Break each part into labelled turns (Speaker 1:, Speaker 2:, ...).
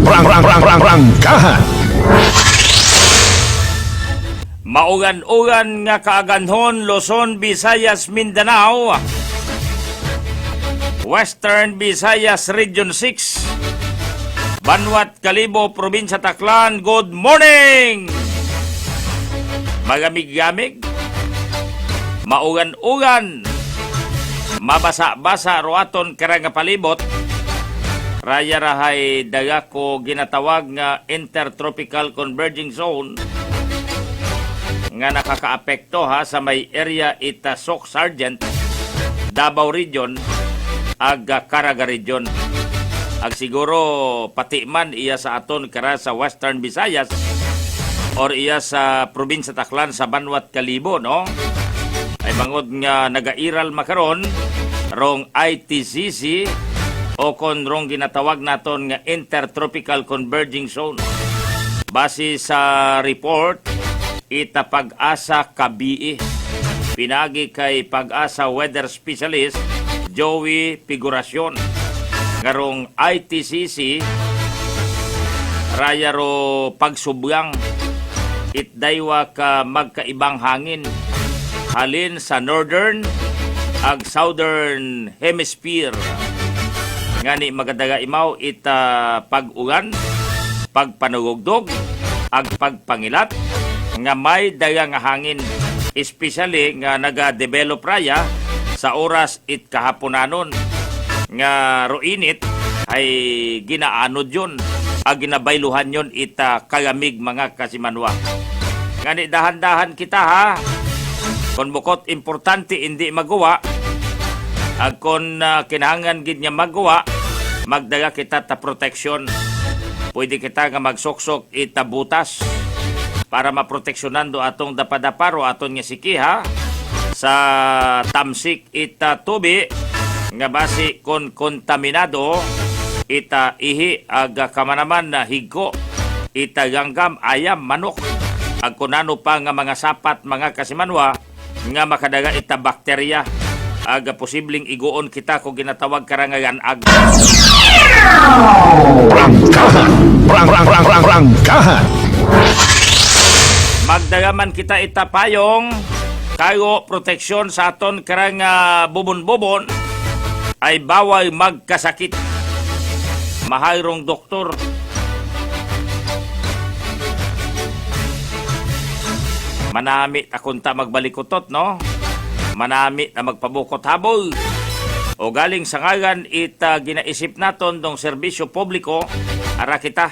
Speaker 1: Prangkahan.
Speaker 2: Maugan-ugan nga kaaganhon, Luzon, Visayas, Mindanao, Western Visayas Region 6, Banwat, Kalibo, Probinsya Taclan, good morning! Magamig-gamig, maugan-ugan, mabasa-basa roaton karang palibot, raya rahay daga ko ginatawag nga Intertropical Converging Zone nga nakakaapekto ha sa may area Itasok Sargent, Davao Region, ag Caraga Region. Ag siguro pati man iya sa aton kara sa Western Visayas or iya sa Probinsya Taclan sa Banwat, Kalibo, no? Ay bangod nga nagairal makaron rong ITCC o kon rong ginatawag naton nga Intertropical Converging Zone. Base sa report ita Pag-asa Kabii, pinagi kay Pag-asa Weather Specialist Joey Figuracion ngarong ITCC raya ro pagsubyang itdaywa ka magkaibang hangin halin sa northern ag southern hemisphere ngani magadaga imaw ita pag-ugan, pagpanugugdog ag pagpangilat nga may dagang hangin, especially nga naga-develop raya sa oras it kahaponanon nga roinit ay ginaanod yun ag ginabayluhan yun ita kagamig mga kasimanwa. Ngani dahan-dahan kita ha, kon bukot importante hindi magawa ag kon kinahanglan gid nga magawa, magdaga kita ta proteksyon. Pwede kita nga magsoksok ita butas para maproteksyonan do atong dapadaparo aton nga sikiha sa tamsik ita tubi nga basi kon kontaminado ita ihi aga kamanaman na higo ita ganggam ayam manok ag kunano pa nga mga sapat mga kasimanwa nga makadaga ita bakterya aga posibleng iguon kita kung ginatawag karangagan ag
Speaker 1: Prangkahan.
Speaker 2: magdagaman kita itapayong kayo proteksyon sa aton karang bubon-bubon ay bawal magkasakit. Mahayrong doktor manami takunta magbalikutot, no? Manami na magpabukot habol o galing sa ngagan ita ginaisip naton dong serbisyo publiko ara kita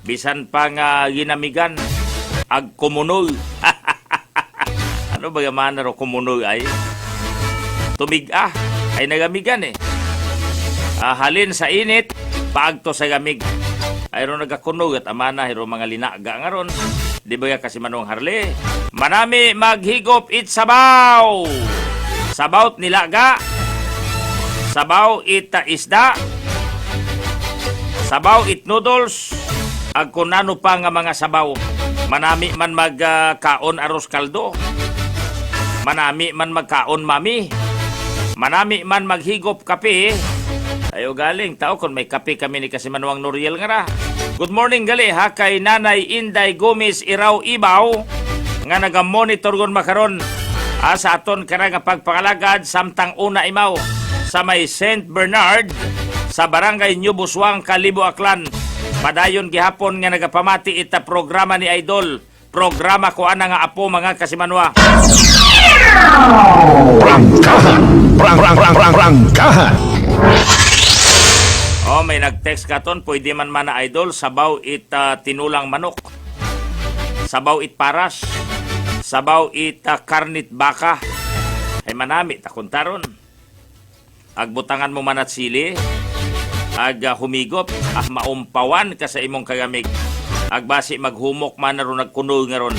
Speaker 2: bisan pa nga ginamigan ag komunol. Ano ba yaman ro komunol ay? Tumig-ah ay nagamigan eh. Halin sa init, paagto sa gamig. Ayro nagakunog at amana, hiro mga linaga nga ron. Di ba kasi manong harli? Manami maghigop it sabaw. Sabaw nilaga. Sabaw it isda. Sabaw it noodles. Ag kunano pa nga mga sabaw. Manami man magkaon aros kaldo. Manami man magkaon mami. Manami man maghigop kape. Ayo galing tao kon may kape kami ni Kasimanwang Noriel nga ra. Good morning gali ha kay Nanay Inday Gomez Iraw Ibaw nga naga-monitor gon makaron sa aton kara nga pagpangalagad samtang una imaw sa may St. Bernard sa barangay New Buswang, Kalibo, Aklan. Padayon gihapon nga nagapamati ita programa ni Idol. Programa ko ana nga apo mga Kasimanwa.
Speaker 1: Prangkahan.
Speaker 2: Oh, may nag-text katon, pwede man mana Idol, sabaw it tinulang manok, sabaw it paras, sabaw it karnit baka, ay manami, takuntaron. Agbutangan mo man at sili, humigop, maumpawan ka sa imong kagamig, agbasi maghumok man na ron, nagkunul nga ron.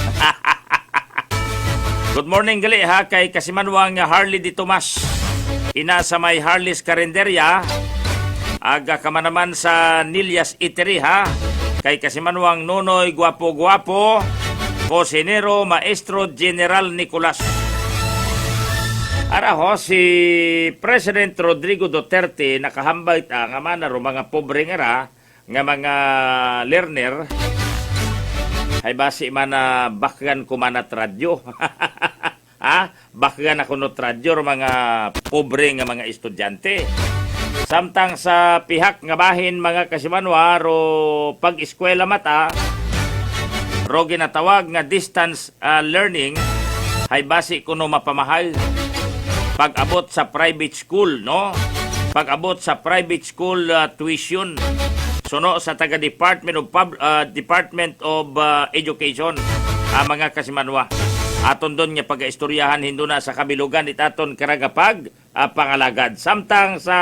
Speaker 2: Good morning gali ha, kay Kasimanwang Harley Di Tomas, ina sa may Harley's Karinderya, aga kama naman sa Nilyas Eatery ha, kay Kasimanwang Nonoy Guapo-Guapo, Cosinero Maestro General Nicolas. Ara ho, si President Rodrigo Duterte nakahambay nga manaro mga pobre nga ra, nga mga learner ay basi man na bakgan kumanat radyo. Ha? Bakgan ako no radyo mga pobre nga mga estudyante. Samtang sa pihak nga bahin mga kasimanwa ro pag-eskwela mata ro ginatawag nga distance learning ay basi kuno mapamahal. Pag-abot sa private school, no? Pag-abot sa private school tuition. Suno sa taga Department of Education, mga kasimanwa. Aton doon nga pag-istoryahan hindo na sa kabilugan itaton karagapag pangalagad. Samtang sa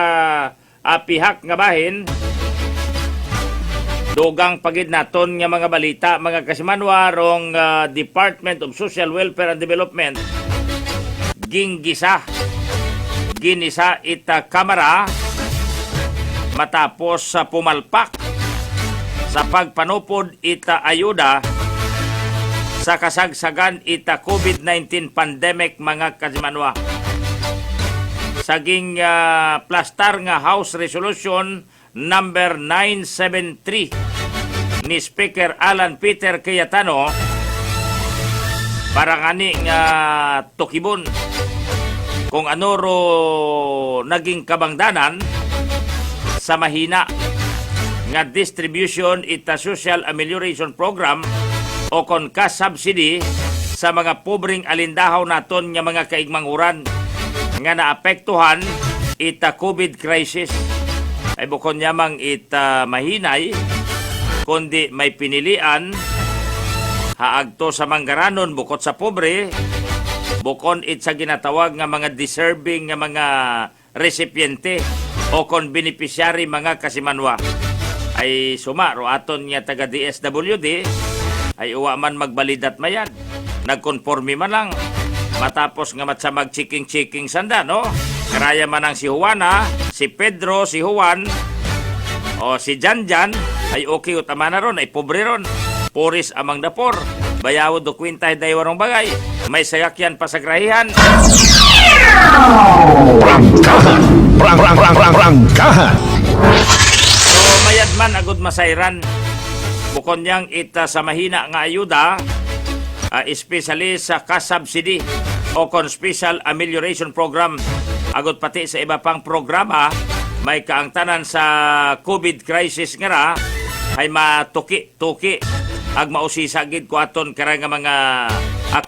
Speaker 2: pihak nga bahin, dugang pagid naton nga mga balita, mga kasimanwa, rong Department of Social Welfare and Development, ginisa ita kamera matapos sa pumalpak sa pagpanupod ita ayuda sa kasagsagan ita COVID-19 pandemic, mga kasimanwa. Saging plastar nga House Resolution number 973 ni Speaker Alan Peter Cayetano para ngani nga tukibon kung ano ro naging kabangdanan sa mahina nga distribution ita Social Amelioration Program o kon cash subsidy sa mga pobreng alindahaw naton nga mga kaigmanguran nga naapektuhan ita COVID crisis. Ay bukod yamang ita mahinay kundi may pinilian haagto sa manggaranon bukod sa pobre, bukod it sa ginatawag nga mga deserving nga mga recipiente o kon beneficiary, mga kasimanwa. Ay sumaro aton nga taga DSWD ay uwa man magbalidat mayan. Nagkonforme man lang matapos nga matsa mag-checking sanda, no? Karaya man ang si Juana, si Pedro, si Juan o si Janjan ay okay utama na ron, ay pobre ron. Puris amang dapor, bayawod do kwintay daywarong bagay, may sayakyan pa sa grahihan.
Speaker 1: Prangkahan.
Speaker 2: So mayad man agud masayran. Bukod niyang ita sa mahina nga ayuda, especially sa cash subsidy o kon Special Amelioration Program, agud pati sa iba pang programa, may kaangtanan sa COVID crisis nga ra, ay matuki-tuki ag mausisagid ko aton karang mga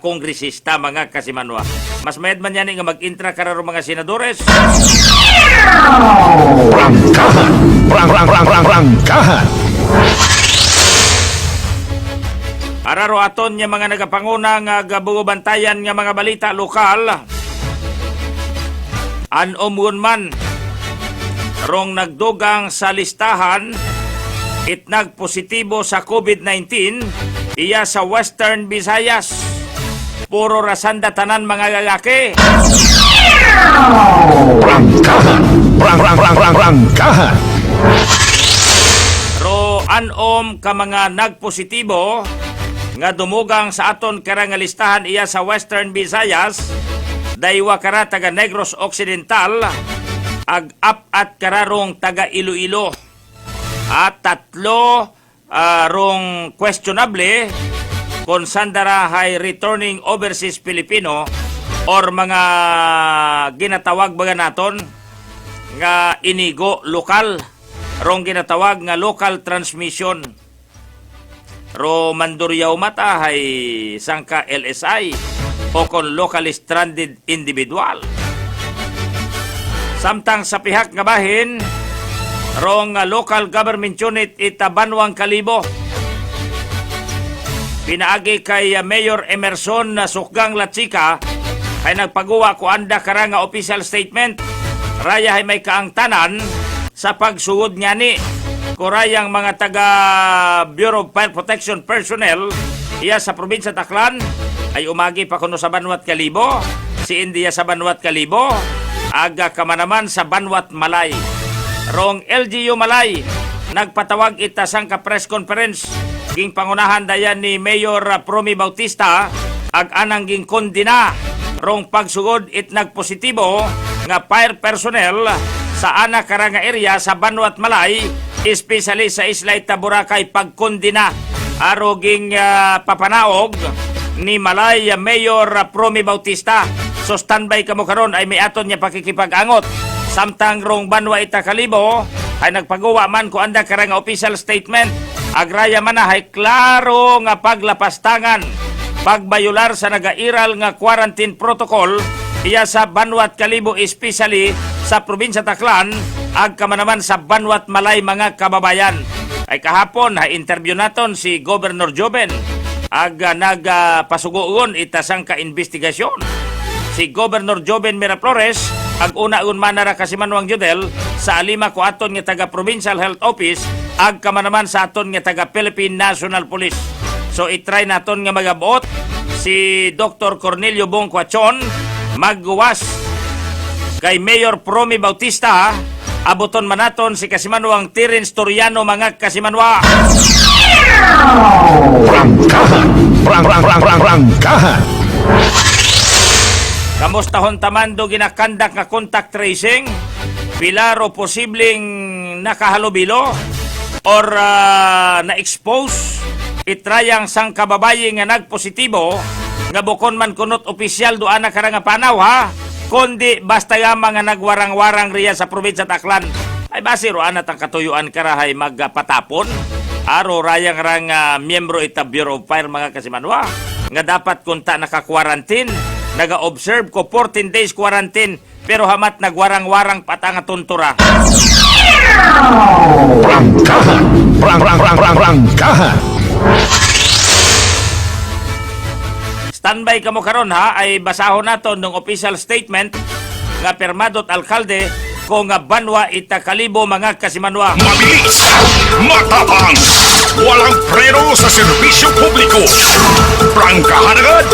Speaker 2: kongresista, mga kasimanwa. Mas mayad man yan nga mag-intra kararo mga senadores.
Speaker 1: Prangkahan.
Speaker 2: Araro aton nga mga nagapanguna nga gabubantayan nga mga balita lokal. Anom man rong nagdugang sa listahan itnag positibo sa COVID-19 iya sa Western Visayas. Puro rasanda tanan mga lalaki.
Speaker 1: Prangkahan.
Speaker 2: Ro anom ka mga nagpositibo nga dumugang sa aton karang listahan iya sa Western Visayas, daywa kara taga Negros Occidental, ag-up at kararong taga Iloilo. At tatlo rong questionable kung sandara hay returning overseas Filipino or mga ginatawag baga naton nga inigo lokal, rong ginatawag nga local transmission. Ro manduryaw mata hay sangka LSI o kon locally stranded individual. Samtang sa pihak nga bahin, rong local government unit ita Banwang Kalibo. Pinaagi kay Mayor Emerson na Sukgang Latsika ay nagpagawa ko anda karanga official statement. Raya ay may kaangtanan sa pagsugod niya ni kurayang mga taga Bureau of Fire Protection personnel iya sa probinsya Taclan ay umagi pa kuno sa Banwat Kalibo, si India sa Banwat Kalibo, aga kamanaman sa Banwat Malay. Rong LGU Malay nagpatawag ita sang ka press conference ging pangunahan dayan ni Mayor Promi Bautista ag anang ging kondina rong pagsugod it nagpositibo nga fire personnel sa ana karanga area sa Banwat Malay especially sa Islay Boracay pagkondina aroging papanaog ni Malay Mayor Promi Bautista. So standby kamo karon ay may aton niya pakikipag-angot. Samtang rong Banwa Kalibo ay nagpagawa man ko anda karang official statement. Agraya man na ay klaro nga paglapastangan, pagbayular sa nagairal nga quarantine protocol iya sa Banwa Kalibo, especially sa probinsya Taclan, ag kamanaman sa Banwa Malay mga kababayan. Ay kahapon ay interview naton si Governor Joben ag nagpasugoon itasang ka-investigasyon. Si Governor Joben Miraflores ag una-un manara kasimanwang judel sa alima ko aton nga taga Provincial Health Office ag kamanaman sa aton nga taga Philippine National Police. So itry naton nga magabuot si Dr. Cornelio Bongquachon magguwas kay Mayor Promi Bautista. Abuton manaton si kasimanwang Terence Toriano mga kasimanwa.
Speaker 1: Prangkahan.
Speaker 2: Kamustahon tamando ginakandak nga contact tracing, pilaro posibleng nakahalubilo or na-expose itrayang sang kababayi nga nagpositibo nga bukon man kunot opisyal doan na karang panaw ha, kundi basta yamang nga nagwarang-warang riya sa probinsya Taclan. Ay basi roan at ang katuyuan karahay magpatapon aro rayang rang miyembro ita Bureau of Fire mga kasimanwa nga dapat kunta naka-quarantine. Naga-observe ko 14 days quarantine pero hamat nagwarang-warang patanga tuntura.
Speaker 1: Prangkahan.
Speaker 2: Standby kamo karon ha, ay basahon naton ng official statement nga permadot alkalde ko nga Banwa Kalibo mga kasimanwa.
Speaker 3: Mabilis, matapang, walang preno sa serbisyo publiko. Prangkahan agad.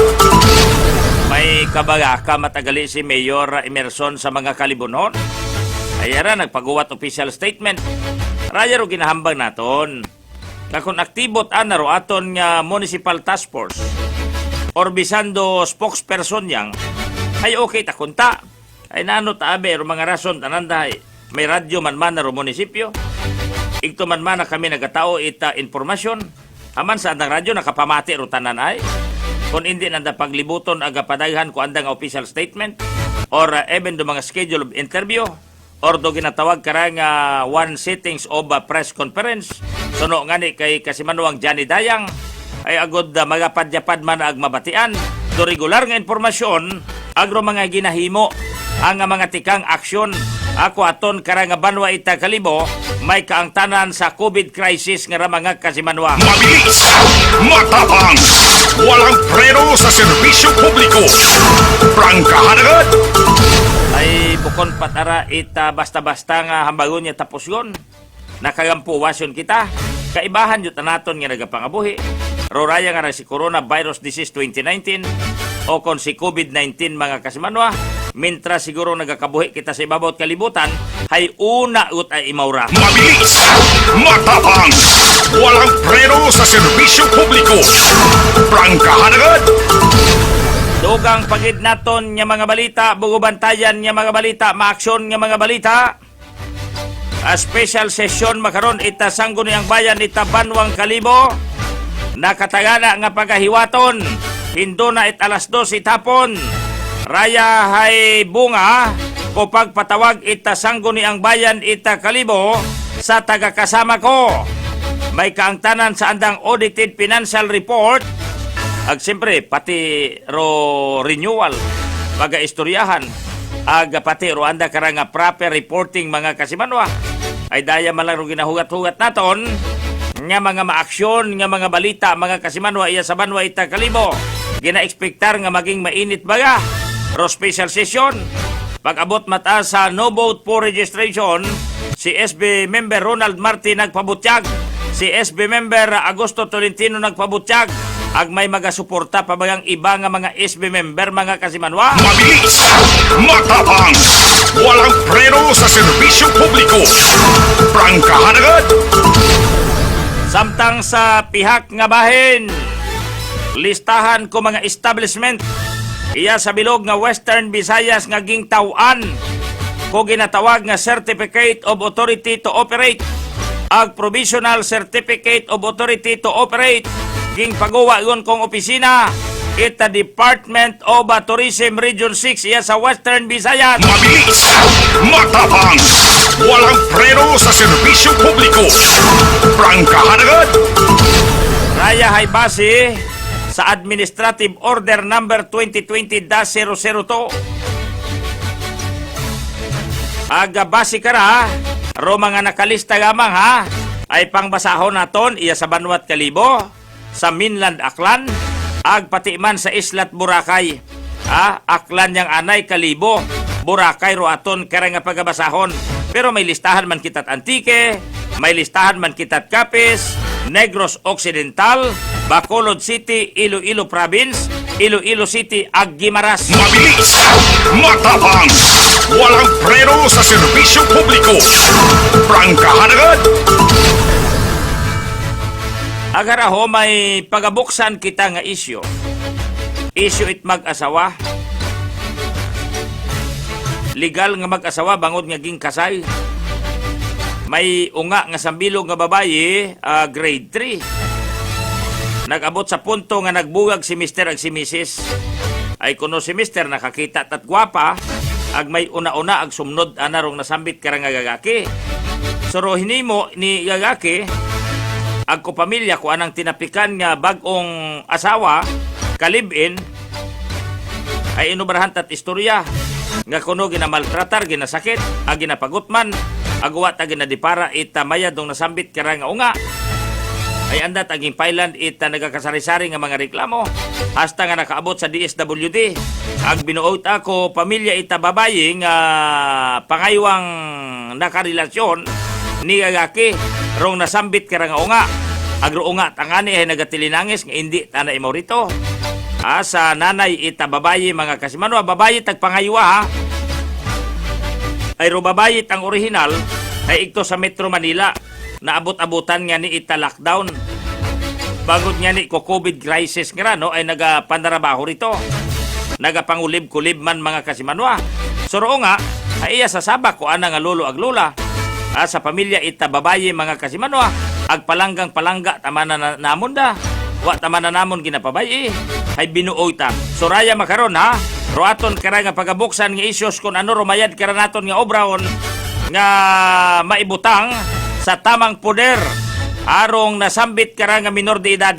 Speaker 2: May kabaga ka matagali si Mayor Emerson sa mga kalibunon. Ayara nagpaguwat official statement. Raya ro ginahambang naton. Na kung aktibot anaro aton nga municipal task force or bisando spokesperson yang ay okay ta kunta. Ay nano taabe ro mga rason tananday. May radyo man ro munisipyo. Igto man na kami nagatao ita informasyon. Aman sa andang radyo nakapamati ro tanan ay. Kung hindi nanda paglibuton aga padaghan ko andang official statement or even do mga schedule of interview or do ginatawag karang one sittings of press conference. Suno ngani kay kasimanwang Johnny Dayang ay agod magapadyapad man ag mabatian do regular nga informasyon agro mga ginahimo ang mga tikang aksyon. Ako aton karang Banwa Kalibo may kaangtanan sa COVID crisis nga mga kasimanwa.
Speaker 3: Mabilis, matapang, walang preno sa serbisyo publiko. Prangkahan agad.
Speaker 2: Ay bukon patara ita basta-basta nga hambagon niya tapos yun. Nakagampuwasyon kita. Kaibahan yun naton nga nagapangabuhi. Roraya nga si Coronavirus Disease 2019 o kon si COVID-19 mga kasimanwa. Mintra siguro nagakabuhi kita sa ibabaw kalibutan, hay una ut ay imawra.
Speaker 3: Mabilis, matapang, walang preno sa serbisyo publiko. Prangkahan agad.
Speaker 2: Dugang pagid naton nga mga balita, bugubantayan nga mga balita, maaksyon nga mga balita. A special session makaron ita Sangguniang Bayan ita Banwang Kalibo. Nakatagana nga pagahiwaton, hindo na it alas 2 itapon. Raya hay bunga ko pagpatawag ita Sangguniang Bayan ita Kalibo sa tagakasama ko. May kaangtanan sa andang audited financial report. Ag siyempre pati ro renewal pagaistoryahan. Ag pati ro anda karanga proper reporting mga kasimanwa. Ay daya malang ro ginahugat-hugat naton nga mga maaksyon nga mga balita mga kasimanwa iya sa Banwa ita Kalibo. Gina-expectar nga maging mainit baga. Ro special session, pag-abot mata sa no vote for registration, si SB member Ronald Martin nagpabutyag, si SB member Augusto Tolentino nagpabutyag, ag may magasuporta pa bagang iba nga mga SB member mga kasimanwa.
Speaker 3: Mabilis, matapang, walang preno sa serbisyo publiko. Prangkahan agad.
Speaker 2: Samtang sa pihak nga bahin, listahan ko mga establishment iya sa bilog nga Western Visayas nga gingtawan ko ginatawag nga Certificate of Authority to Operate ag Provisional Certificate of Authority to Operate ging pagawa yun kong opisina ita Department of Tourism Region 6 iya sa Western Visayas.
Speaker 3: Mabilis, matapang, walang preno sa serbisyo publiko. Prangkahan agad!
Speaker 2: Raya hay base sa Administrative Order Number 2020-002. Aga base ka ra, ro mga nakalista gamang ha, ay pangbasahon naton iya sa Banwat Kalibo, sa Mainland Aklan, ag pati man sa Islat Boracay. Aklan yang anay Kalibo, Boracay ro aton kara nga pagabasahon. Pero may listahan man kitat Antique, may listahan man kitat Capiz, Negros Occidental, Bacolod City, Iloilo Province, Iloilo City, ag Guimaras.
Speaker 3: Mabilis, matapang, walang preno sa serbisyo publiko. Prangkahan agad!
Speaker 2: Agar aho may pagabuksan kita nga isyo. Isyo it mag-asawa. Legal nga mag-asawa bangod nga ging kasal. May unga nga sambilog nga babayi, grade 3. Nag-abot sa punto nga nagbuwag si Mr. ag si Mrs. Ay kuno si Mr. nakakita at gwapa, ag may una-una ag sumnod anarong nasambit karang nga gagaki. Suro hinimo ni gagaki, ag ko pamilya ko anang tinapikan nga bagong asawa, kalibin, ay inubrahan tat istorya. Nga kuno ginamaltratar, ginasakit, ag ginapagutman, agwat ag ginadipara, ita mayad dong nasambit karang nga unga. Ay andat aging pailan ita nagakasari-sari nga mga reklamo hasta nga nakaabot sa DSWD. Ag binuot ako pamilya ita babayi nga pangaywang nakarelasyon ni gagaki rong nasambit kara nga unga. Agro unga tangani ay nagatilinangis nga hindi tanay mo rito. Sa nanay ita babayi mga kasimano, babayi tagpangaywa ha. Ay ro babayi ang original ay ito sa Metro Manila. Naabot-abutan nga ni ita lockdown. Bagod nga ni ko COVID crisis nga no, ay nagapanarabaho rito. Nagapangulib-kulib man mga kasimanwa. Suro nga, ay iya sasabak ko ana nga lolo ag lola. Sa pamilya ita babayi mga kasimanwa, ag palanggang-palangga tamana na namon da. Wa tamana namon ginapabayi. Ay binuoy ta. Suraya makaron ha. Roaton kara nga pagabuksan nga isyos kung ano rumayad kara naton nga obraon nga maibutang sa tamang poder arong nasambit kara nga minor de edad.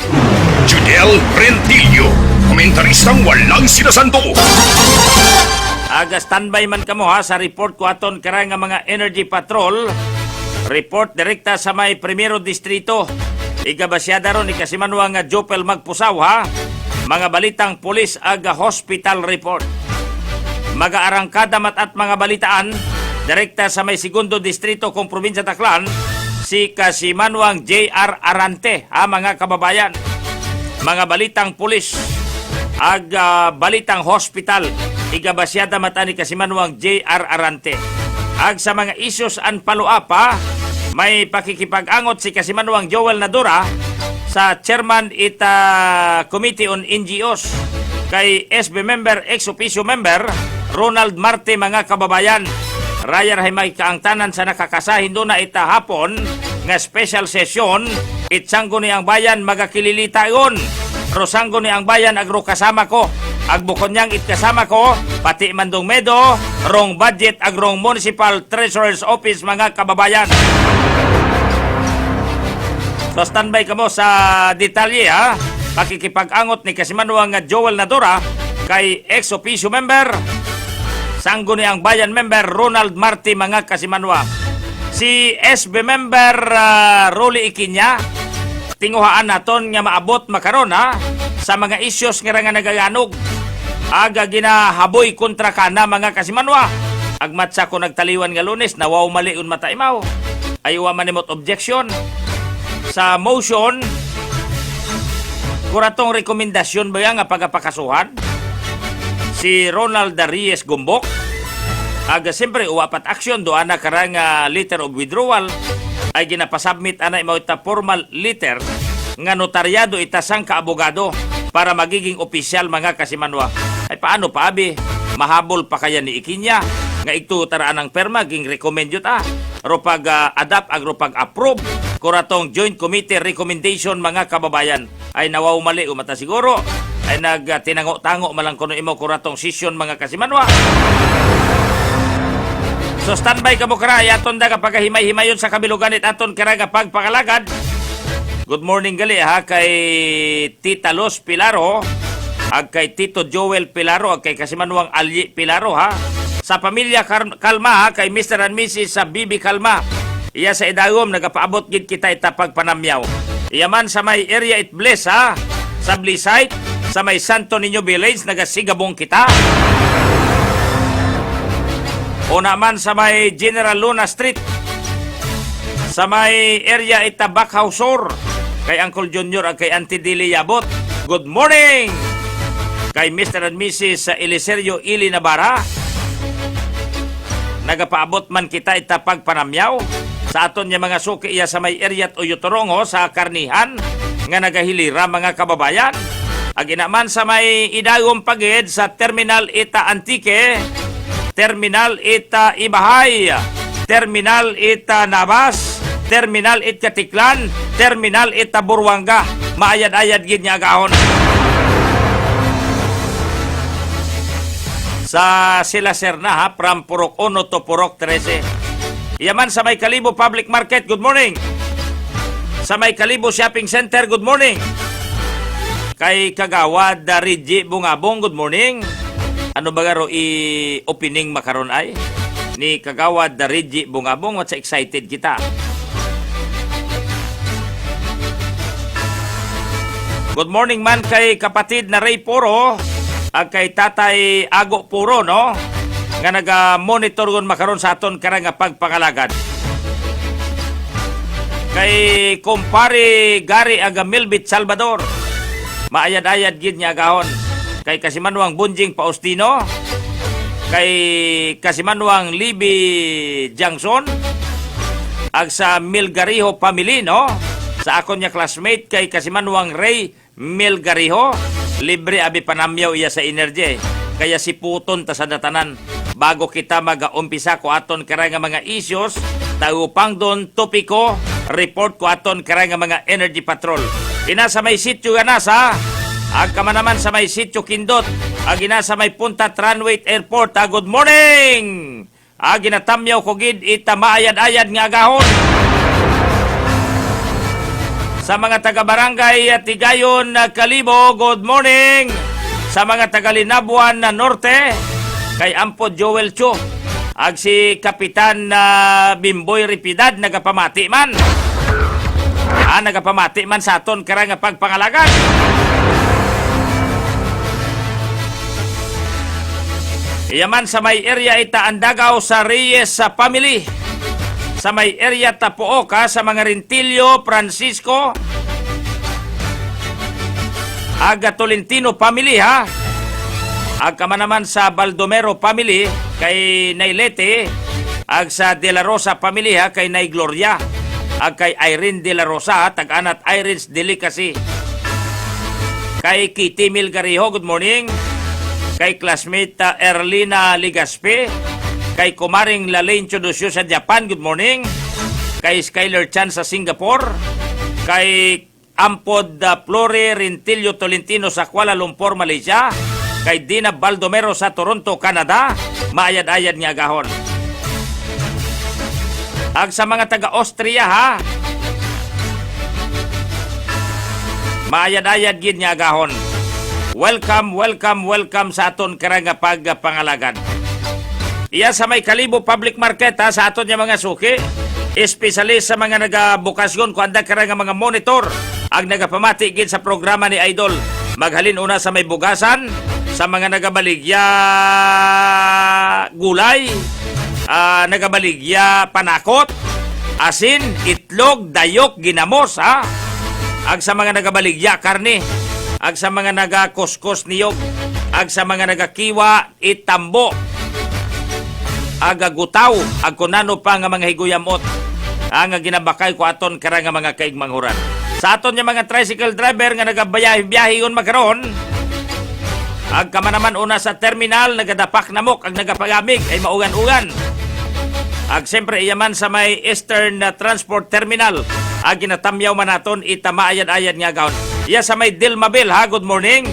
Speaker 3: Judel Rentillo, komentaristang walang sinasanto.
Speaker 2: Aga standby man kamo ha sa report ko aton kara nga mga Energy Patrol. Report direkta sa may Primero Distrito. Igabasyada ron ni Kasimanwa nga Jopel Magpusaw ha. Mga balitang pulis aga hospital report. Mag-aarangkada mat at mga balitaan direkta sa may Segundo Distrito kong Probinsya Taclan, si Kasimanwang J.R. Arante, mga kababayan. Mga balitang pulis, balitang hospital, igabasyada mata ni Kasimanwang J.R. Arante. Sa mga issues and follow-up, may pakikipag-angot si Kasimanwang Joel Nadura sa chairman ita Committee on NGOs kay SB member, ex-officio member, Ronald Marte, mga kababayan. Rayar hay may kaangtanan sa nakakasahin doon na ita hapon nga special session itsanggo ni ang bayan magakililita yun. Rosanggo ni ang bayan agro kasama ko. Agbukon niyang itkasama ko pati mandong medo rong budget agrong municipal treasurer's office mga kababayan. So standby kamo sa detalye ha. Pakikipag-angot ni Kasimanwang nga Joel Nadora kay ex-officio member Sanggo ni ang bayan member Ronald Marti, mga Kasimanwa. Si SB member Rolly Ikinya, tinguhaan naton nga maabot makaron ha sa mga issues nga nagayanog. Aga ginahaboy kontra kana mga Kasimanwa. Agmatsa ko nagtaliwan nga Lunes na wow maliun mataimaw. Aywa manimot objection sa motion kuratong rekomendasyon ba nga pagapakasuhan si Ronald Darius Gumbok. Siyempre uwapat aksyon doon na karang letter of withdrawal ay ginapasubmit anay mo ita formal letter nga notaryado itasang kaabogado para magiging opisyal mga Kasimanwa. Ay paano pa abi? Mahabol pa kaya ni Ikinya nga ito taraan ng perma ging recommend yun ro pag adapt agro pag approve kuratong Joint Committee recommendation mga kababayan ay nawaw mali umata siguro ay nagtinango-tango malang kuno imo kuratong session mga kasimanwa. So standby ka mo kara aton da kapag himay-himayon sa kabilugan aton kara kapag pakalagad. Good morning gali ha kay Tita Los Pilaro, ag kay Tito Joel Pilaro, ag kay kasimanwang Alyi Pilaro ha. Sa pamilya Kalma ha, kay Mr. and Mrs. sa Bibi Kalma. Iya sa idagom nagapaabot gid kita itapag panamyaw. Iya man sa may area it bless ha, sa Blisite, sa may Santo Niño Village nagasigabong kita. O naman sa may General Luna Street, sa may area Itabak Hausor, kay Uncle Junior at kay Auntie Dili Yabot. Good morning! Kay Mr. and Mrs. Eliserio Ili Nabara. Nagapaabot man kita itapag panamyaw. Sa aton niya mga suki iya sa may area at Uyutorongo sa Karnihan nga nagahilira mga kababayan. Aginaman sa may idagong pagid sa Terminal Ita Antique, Terminal Ita Ibahay, Terminal Ita Navas, Terminal Ita Tiklan, Terminal Ita Burwanga. Maayad-ayad gid niya agahon. Sa sila Serna ha, from Purok 1 to Purok 13. Yaman sa may Kalibo Public Market, good morning. Sa may Kalibo Shopping Center, good morning. Kay Kagawad Reggie Bungabong, good morning. Ano ba garo i-opening makaron ay? Ni Kagawad Reggie Bungabong, what's excited kita. Good morning man kay kapatid na Ray Poro, ag kay Tatay Ago Puro, no? Nga naga-monitor gon makaron sa aton karang nga pagpangalagad. Kay kumpare Gary aga Milbit Salvador, maayad-ayad gid niya agahon. Kay kasimanwang Bunjing Paustino, kay kasimanwang Libby Jangson, ag sa Milgariho family, no? Sa akon niya classmate kay kasimanwang Ray Milgariho, libre abi panamyaw iya sa energy. Kaya si puton ta sa datanan. Bago kita mag-umpisa ko aton karang nga mga issues, taupang don topiko, report ko aton karang nga mga energy patrol. Ina sa may sityo ganasa, ag kama naman sa may sityo Kindot, ag ina sa may Punta Tranway Airport. Good morning! Ag ginatamyaw ko gid ita maayad-ayad nga agahon. Sa mga taga-barangay Tigayon, Kalibo, good morning. Sa mga taga-Linabuan na Norte, kay Ampod Joel Cho, ag si Kapitan Bimboy Ripidad, nagapamati man. Nagapamati man sa aton karang nga pagpangalagan. Iyaman sa may area ita Andagaw sa Reyes sa family. Sa may area Tapooka sa mga Rentillo, Francisco, aga Tolentino family ha. Agka naman sa Baldomero family kay Nailete, ag sa De La Rosa family ha kay Nay Gloria, ag kay Irene De La Rosa, tag-anat Irene's Delicacy. Kay Kitty Milgariho, good morning. Kay classmate Erlina Ligaspe, kay Kumaring Lalencho Dosyo sa Japan, good morning. Kay Skyler Chan sa Singapore. Kay Ampod Flore Rentillo Tolentino sa Kuala Lumpur, Malaysia. Kay Dina Baldomero sa Toronto, Canada. Maayad-ayad nga agahon. Ag sa mga taga-Austria ha, maayad-ayad gid nga agahon. Welcome, welcome, welcome sa aton karang nga pagpangalagan. Iya sa may Kalibo Public Market ha, sa aton niya mga suki, especially sa mga nagabukasyon kung anda karang nga mga monitor, ang nagapamati gid sa programa ni Idol. Maghalin una sa may bugasan, sa mga nagabaligya gulay, nagabaligya panakot, asin, itlog, dayok, ginamos ha. Ag sa mga nagabaligya karne, ag sa mga nagakuskos niyog, ag sa mga nagakiwa itambo, agagutaw, ag kunano pa nga mga higuyamot, ang ginabakay ko aton karang nga mga kaigmanghuran. Sa aton nga mga tricycle driver nga nagabiyahe yon makaron, ag kama naman una sa terminal, nagadapak namok, ag nagapagamig, ay maugan-ugan. Ag siyempre iyaman sa may Eastern Transport Terminal, ginatamyaw man naton ita maayad-ayad nga gahon. Iya sa may Dilmabel ha, good morning.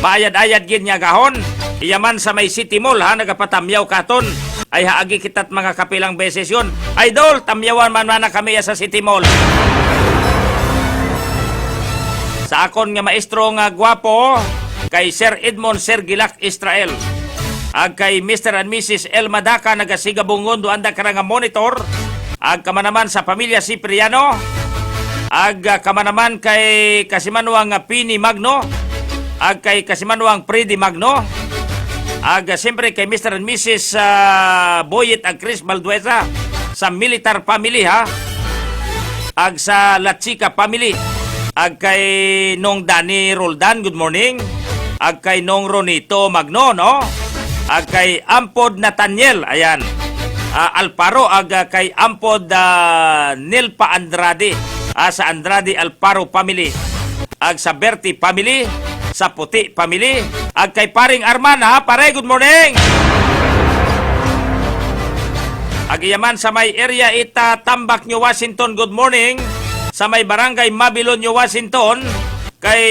Speaker 2: Maayad-ayad gid nga gahon. Iya man sa may City Mall ha, nagapatamyaw katon. Ay haagi kitat mga kapilang beses yun. Idol, tamyawan man na kami sa City Mall. Sa akon nga maestro nga gwapo, kay Sir Edmond Sergilak Israel. Ag kay Mr. and Mrs. El Madaka nagasigabungon doon da karang monitor. Ag kamanaman sa pamilya Cipriano. Ag kamanaman kay Kasimanuang Pini Magno. Ag kay Kasimanuang Pridi Magno. Ag siyempre kay Mr. and Mrs. Boyet ag Chris Balduesa sa Militar Family ha. Ag sa La Chica Family. Ag kay Nong Dani Roldan, good morning. Ag kay Nong Ronito Magno, no? Ag kay Ampod Nathaniel, ayan. Alparo, ag kay Ampod Nilpa Andrade, sa Andrade Alparo family. Ag sa Berti family, sa Puti family. Ag kay Paring Arman, ha? Pare, good morning! Ag yaman sa may area ita Tambak, New Washington, good morning. Sa may barangay Mabilon, New Washington, kay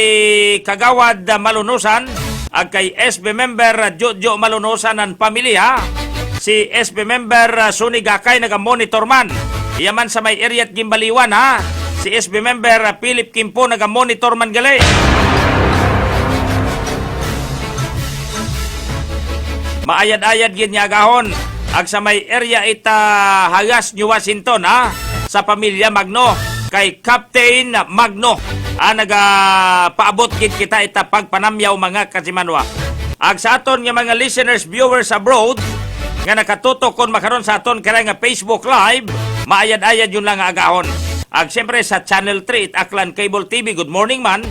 Speaker 2: Kagawad Malunusan, ag kay SB member Jojo Malunusan ang pamilya, si SB member Suni Gakay naga-monitor man. Iyaman sa may area at Gimbaliwan ha, si SB member Philip Kimpo naga-monitor man gali. Maayad-ayad gid niya gahon, ag sa may area ita Hagas, New Washington ha, sa pamilya Magno. Kay Captain Magno nagapaabot gid kita ita pagpanamyaw mga kasimanwa. Ag sa aton nga mga listeners, viewers abroad nga nakatutok kon makaron sa aton kaya nga Facebook Live, maayad-ayad yun lang agahon. Ag siyempre sa Channel 3 Aklan Cable TV, good morning man.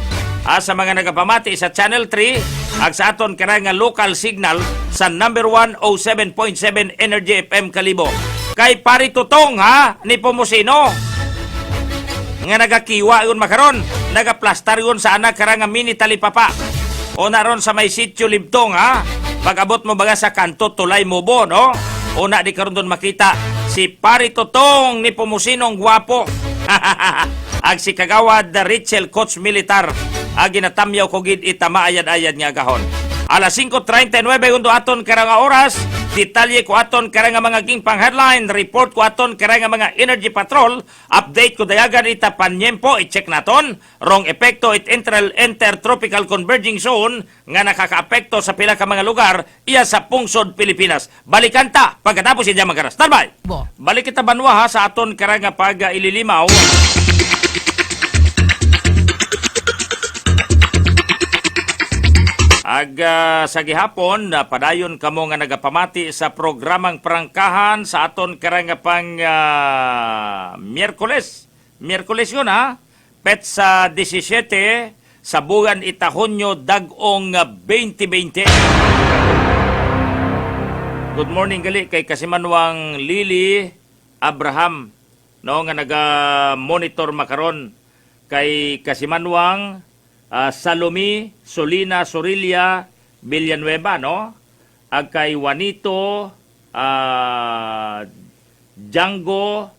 Speaker 2: Sa mga nagapamati sa Channel 3, ag sa aton kaya nga local signal sa number 107.7 Energy FM Kalibo. Kay Pari Tutong ha, ni Pomusino nga nagakiwa yun makaron, nagaplastar yun sa anak karang mini talipapa. O naron sa may sityo Libtong ha, pag-abot mo baga sa kanto Tulay Mubo, no? O na di karon doon makita si Pari Totong ni Pumusinong gwapo. Ag si Kagawad Richel Coach Militar. Ag ginatamyaw ko gid ita maayad-ayad nga gahon. Alas 5:39 undo aton karang oras. Detalye ko aton karang mga gingpang headline, report ko aton karang mga energy patrol, update ko dayagan ita panyempo, i-check naton, wrong epekto it intertropical converging zone nga nakakaapekto sa pila ka mga lugar iya sa pungsod Pilipinas. Balikan ta pagkatapos siya magaras. Standby! Balik kita banwa ha sa aton karang pag ililimaw. Ag sa gihapon, padayon kamo nga nagapamati sa programang prangkahan sa aton karang pang Miyerkules. Miyerkules yun ha. Pet sa 17 sa buwan ita Hunyo dagong 2020. Good morning gali kay Kasimanwang Lily Abraham, no, nga naga-monitor makaron. Kay Kasimanwang Salome Solina Sorilia Villanueva, no? Ag kay Juanito Django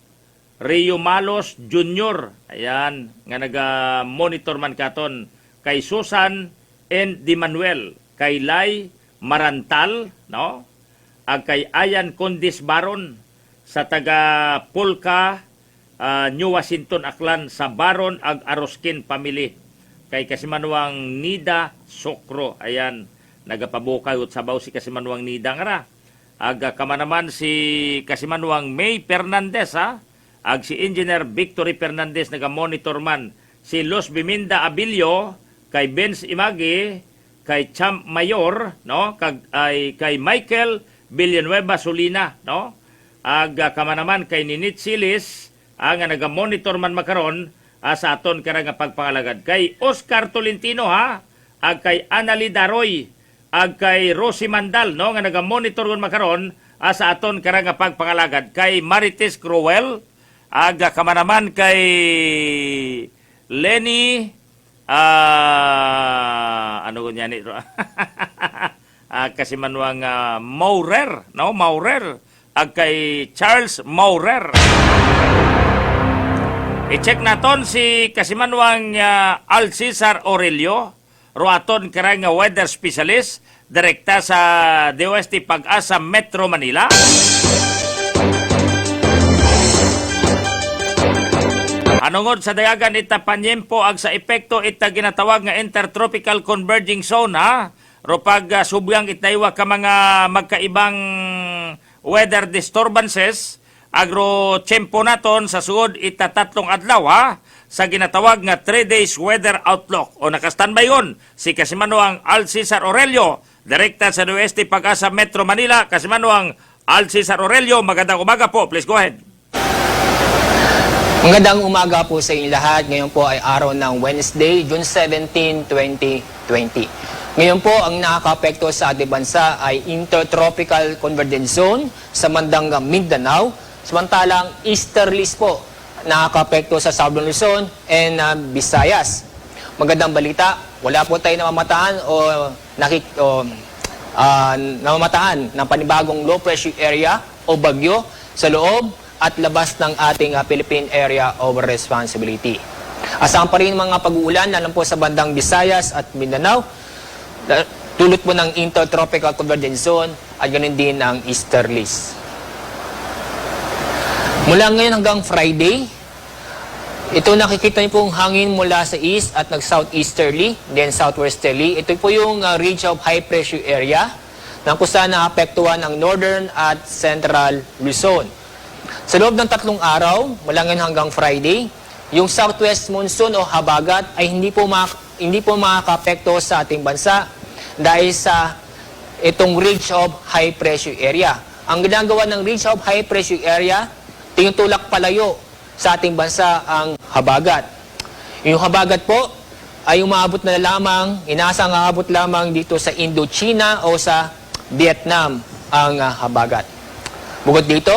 Speaker 2: Rio Malos Jr. Ayan, nga naga-monitor man katon. Kay Susan N. Di Manuel, kay Lai Marantal, no? Ag kay Ayan Condis Baron sa taga Pulka, New Washington, Aklan, sa Baron ag Aroskin family. Kay Kasimanwang Nida Sokro, ayan, nagapabukay ut sabaw si Kasimanwang Nida nga ra. Ag kamanaman si Kasimanwang May Fernandez ha, ag si Engineer Victory Fernandez naga-monitor man. Si Los Biminda Abilio, kay Benz Imagi, kay Champ Mayor, no, kay Michael Villanueva Solina, no. Ag kamanaman kay Ninit Silis, nga naga-monitor man makaron sa aton karang pagpangalagad. Kay Oscar Tolentino ha, ag kay Anali Daroy, ag kay Rosie Mandal, no, nga naga-monitor kon makaron sa aton karang pagpangalagad. Kay Marites Crowell, ag kamanaman kay Lenny ano ko niya ni Kasimanwang Maurer, no, Maurer, ag kay Charles Maurer. I-check naton si Kasimanwang Al Cesar Aurelio, ruaton karang nga weather specialist, direkta sa DOST Pag-asa Metro Manila. Anungod sa dayagan ita panyempo ag sa epekto ita ginatawag nga intertropical converging zone ha. Ropag subyang itaywa ka mga magkaibang weather disturbances agro tiyempo naton sa suod ita 3 adlaw ha sa ginatawag nga 3 days weather outlook. O nakastandby yun si Kasimanwang Al Cesar Aurelio, direkta sa DOST Pag-asa Metro Manila. Kasimanwang Al Cesar Aurelio, magandang umaga po. Please go ahead.
Speaker 4: Magandang umaga po sa inyo lahat. Ngayon po ay araw ng Wednesday, June 17, 2020. Ngayon po, ang nakaka-apekto sa ating bansa ay Intertropical Convergence Zone sa bandang Mindanao. Samantalang easterlies po nakaka-apekto sa Southern Luzon and Visayas. Magandang balita, wala po tayo namamataan o namamataan ng panibagong low pressure area o bagyo sa loob at labas ng ating Philippine Area of Responsibility. Asahan pa rin mga pag-uulan lalo po sa bandang Visayas at Mindanao, tulot po ng Intertropical Convergence Zone at ganoon din ang easterlies. Mula ngayon hanggang Friday, ito nakikita niyo pong hangin mula sa east at nag-southeasterly, then southwesterly. Ito po yung ridge of high pressure area na kung saan naapektuhan ang northern at central Luzon. Sa loob ng 3 araw, mula ngayon hanggang Friday, yung southwest monsoon o habagat ay hindi po makaka-apekto sa ating bansa dahil sa itong ridge of high pressure area. Ang ginagawa ng ridge of high pressure area, tinutulak palayo sa ating bansa ang habagat. Yung habagat po ay umaabot na lamang, inaasang aabot lamang dito sa Indochina o sa Vietnam ang habagat. Bukod dito,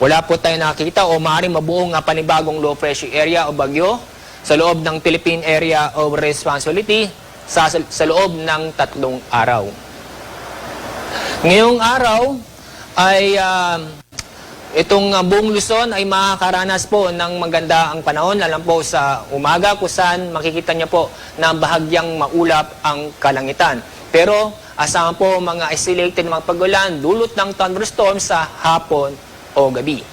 Speaker 4: wala po tayo nakita o maaaring mabuong panibagong low pressure area o bagyo sa loob ng Philippine Area of Responsibility sa loob ng 3 araw. Ngayong araw ay itong buong Luzon ay makakaranas po ng maganda ang panahon, lalo po sa umaga kung saan makikita niyo po na bahagyang maulap ang kalangitan. Pero asahan po mga isolated mga pag-ulan dulot ng thunderstorm sa hapon o gabi.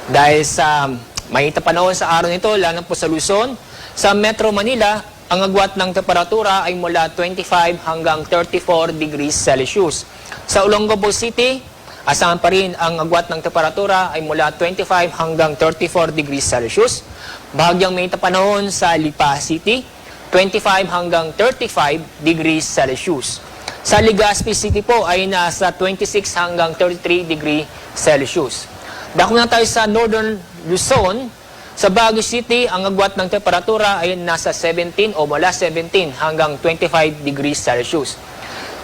Speaker 4: Dahil sa mainit na panahon sa araw nito, lalo po sa Luzon, sa Metro Manila, ang agwat ng temperatura ay mula 25 hanggang 34 degrees Celsius. Sa Olongapo City, asahan pa rin ang agwat ng temperatura ay mula 25 hanggang 34 degrees Celsius. Bahagyang mainit na panahon sa Lipa City, 25 hanggang 35 degrees Celsius. Sa Legazpi City po ay nasa 26 hanggang 33 degree Celsius. Dako na tayo sa Northern Luzon. Sa Baguio City, ang agwat ng temperatura ay nasa 17 o mula 17 hanggang 25 degrees Celsius.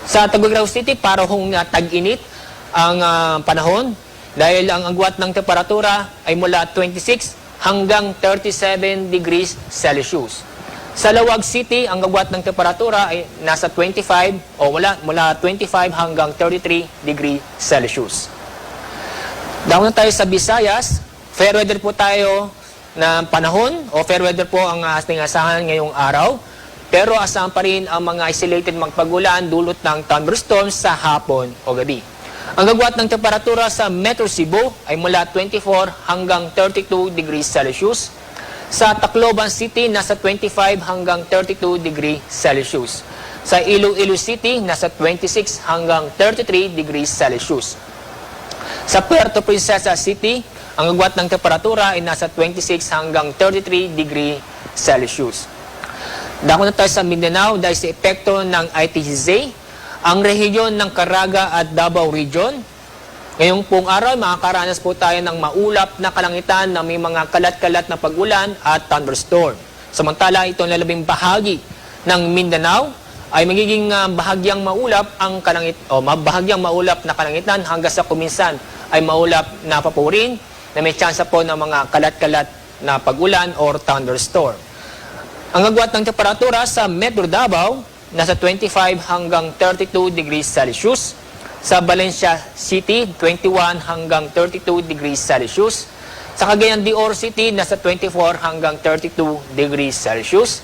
Speaker 4: Sa Tuguegarao City, parang tag-init ang panahon dahil ang agwat ng temperatura ay mula 26 hanggang 37 degrees Celsius. Sa Lawag City, ang agwat ng temperatura ay nasa 25 o mula 25 hanggang 33 degree Celsius. Dahil na tayo sa Visayas, fair weather po tayo na panahon o fair weather po ang ating asahan ngayong araw. Pero asahan pa rin ang mga isolated magpagulan dulot ng thunderstorms sa hapon o gabi. Ang agwat ng temperatura sa Metro Cebu ay mula 24 hanggang 32 degrees Celsius. Sa Tacloban City, nasa 25 hanggang 32 degree Celsius. Sa Iloilo City, nasa 26 hanggang 33 degrees Celsius. Sa Puerto Princesa City, ang agwat ng temperatura ay nasa 26 hanggang 33 degree Celsius. Dako na tayo sa Mindanao dahil sa epekto ng ITZ, ang rehiyon ng Caraga at Davao Region. Ngayong pong araw, makakaranas po tayo ng maulap na kalangitan na may mga kalat-kalat na pag-ulan at thunderstorm. Samantala, ito na labing bahagi ng Mindanao ay magiging bahagyang maulap na kalangitan hanggang sa kuminsan ay maulap na papurin na may tsansa po ng mga kalat-kalat na pag-ulan or thunderstorm. Ang agwat ng temperatura sa Metro Davao nasa 25 hanggang 32 degrees Celsius. Sa Valencia City, 21 hanggang 32 degrees Celsius. Sa Cagayan de Oro City, nasa 24 hanggang 32 degrees Celsius.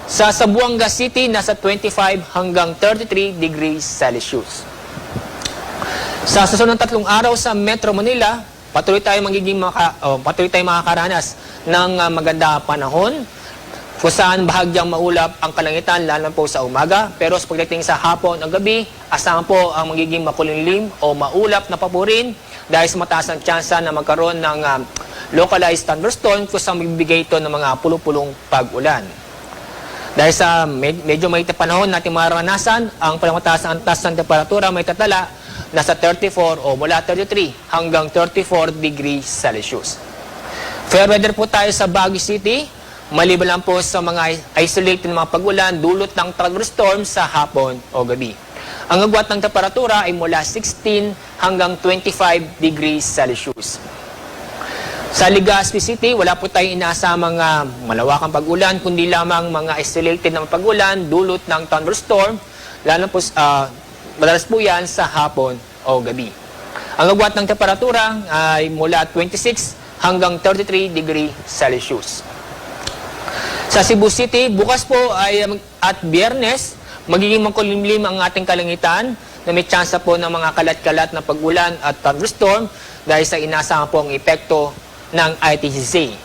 Speaker 4: Sa Zamboanga City, nasa 25 hanggang 33 degrees Celsius. Sa susunod ng 3 araw sa Metro Manila, patuloy tayong makakaranas ng maganda panahon, kung saan bahagyang maulap ang kalangitan lalo po sa umaga. Pero sa pagdating sa hapon o gabi, asahan po ang magiging makulimlim o maulap na papurin dahil sa mataas ang tsansa na magkaroon ng localized thunderstorm kung saan magbibigay ito ng mga pulupulong pag-ulan. Dahil sa medyo mainit na panahon natin maranasan, ang pinakamataas ang taas ng temperatura may tatala nasa 34 o mula 33 hanggang 34 degrees Celsius. Fair weather po tayo sa Baguio City. Maliban lang po sa mga isolated na mga pag-ulan dulot ng thunderstorm sa hapon o gabi. Ang agwat ng temperatura ay mula 16 hanggang 25 degrees Celsius. Sa Legazpi City, wala po tayong inaasahang mga malawakang pag-ulan, kundi lamang mga isolated na pag-ulan dulot ng thunderstorm, lalo po madalas po yan sa hapon o gabi. Ang agwat ng temperatura ay mula 26 hanggang 33 degrees Celsius. Sa Cebu City, bukas po ay at Biyernes, magiging makulimlim ang ating kalangitan na may tsansa po ng mga kalat-kalat na pag-ulan at thunderstorm dahil sa inasahan po ang epekto ng ITCC.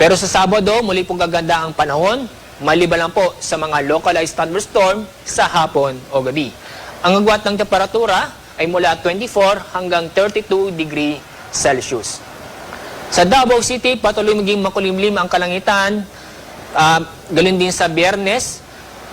Speaker 4: Pero sa Sabado, muli pong gaganda ang panahon, maliban lang po sa mga localized thunderstorm sa hapon o gabi. Ang agwat ng temperatura ay mula 24 hanggang 32 degree Celsius. Sa Davao City, patuloy maging makulimlim ang kalangitan. Galing din sa Biyernes,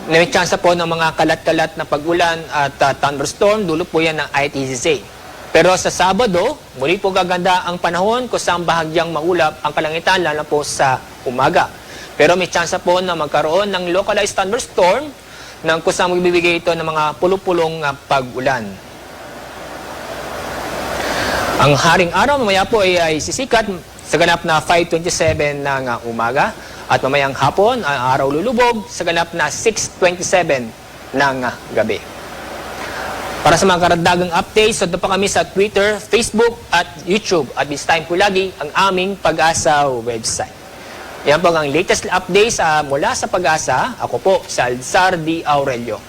Speaker 4: may chance po ng mga kalat-kalat na pag-ulan at thunderstorm, dulo po yan ng ITCC. Pero sa Sabado, muli po gaganda ang panahon kung saan bahagyang maulap ang kalangitan lalo po sa umaga. Pero may chance po na magkaroon ng localized thunderstorm nang kung saan magbibigay ito ng mga pulupulong pag-ulan. Ang haring araw mamaya po ay sisikat sa ganap na 5:27 ng umaga. At mamayang hapon, ang araw lulubog sa ganap na 6:27 ng gabi. Para sa mga karagdagang updates, sundan pa kami sa Twitter, Facebook at YouTube. At this time po lagi ang aming Pag-asa website. Yan po ang latest updates mula sa Pag-asa. Ako po, si Alzar D. Aurelio.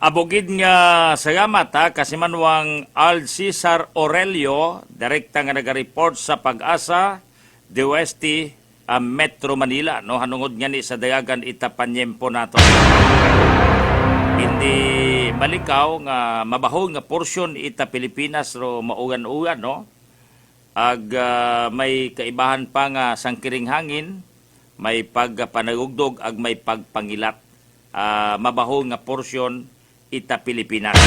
Speaker 2: Abogid nga salamat kasi manwang Al Cesar Aurelio, direkta nga nag-report sa Pag-asa, DOST, Metro Manila. No? Hanungod nga ni sa dayagan itapanyempo nato. Hindi malikaw nga mabahog nga porsyon ita Pilipinas ro maugan-ugan. No? May kaibahan pa nga sangkiring hangin, may pagpanagugdog ag may pagpangilat. Mabahog nga porsyon ita Pilipinas.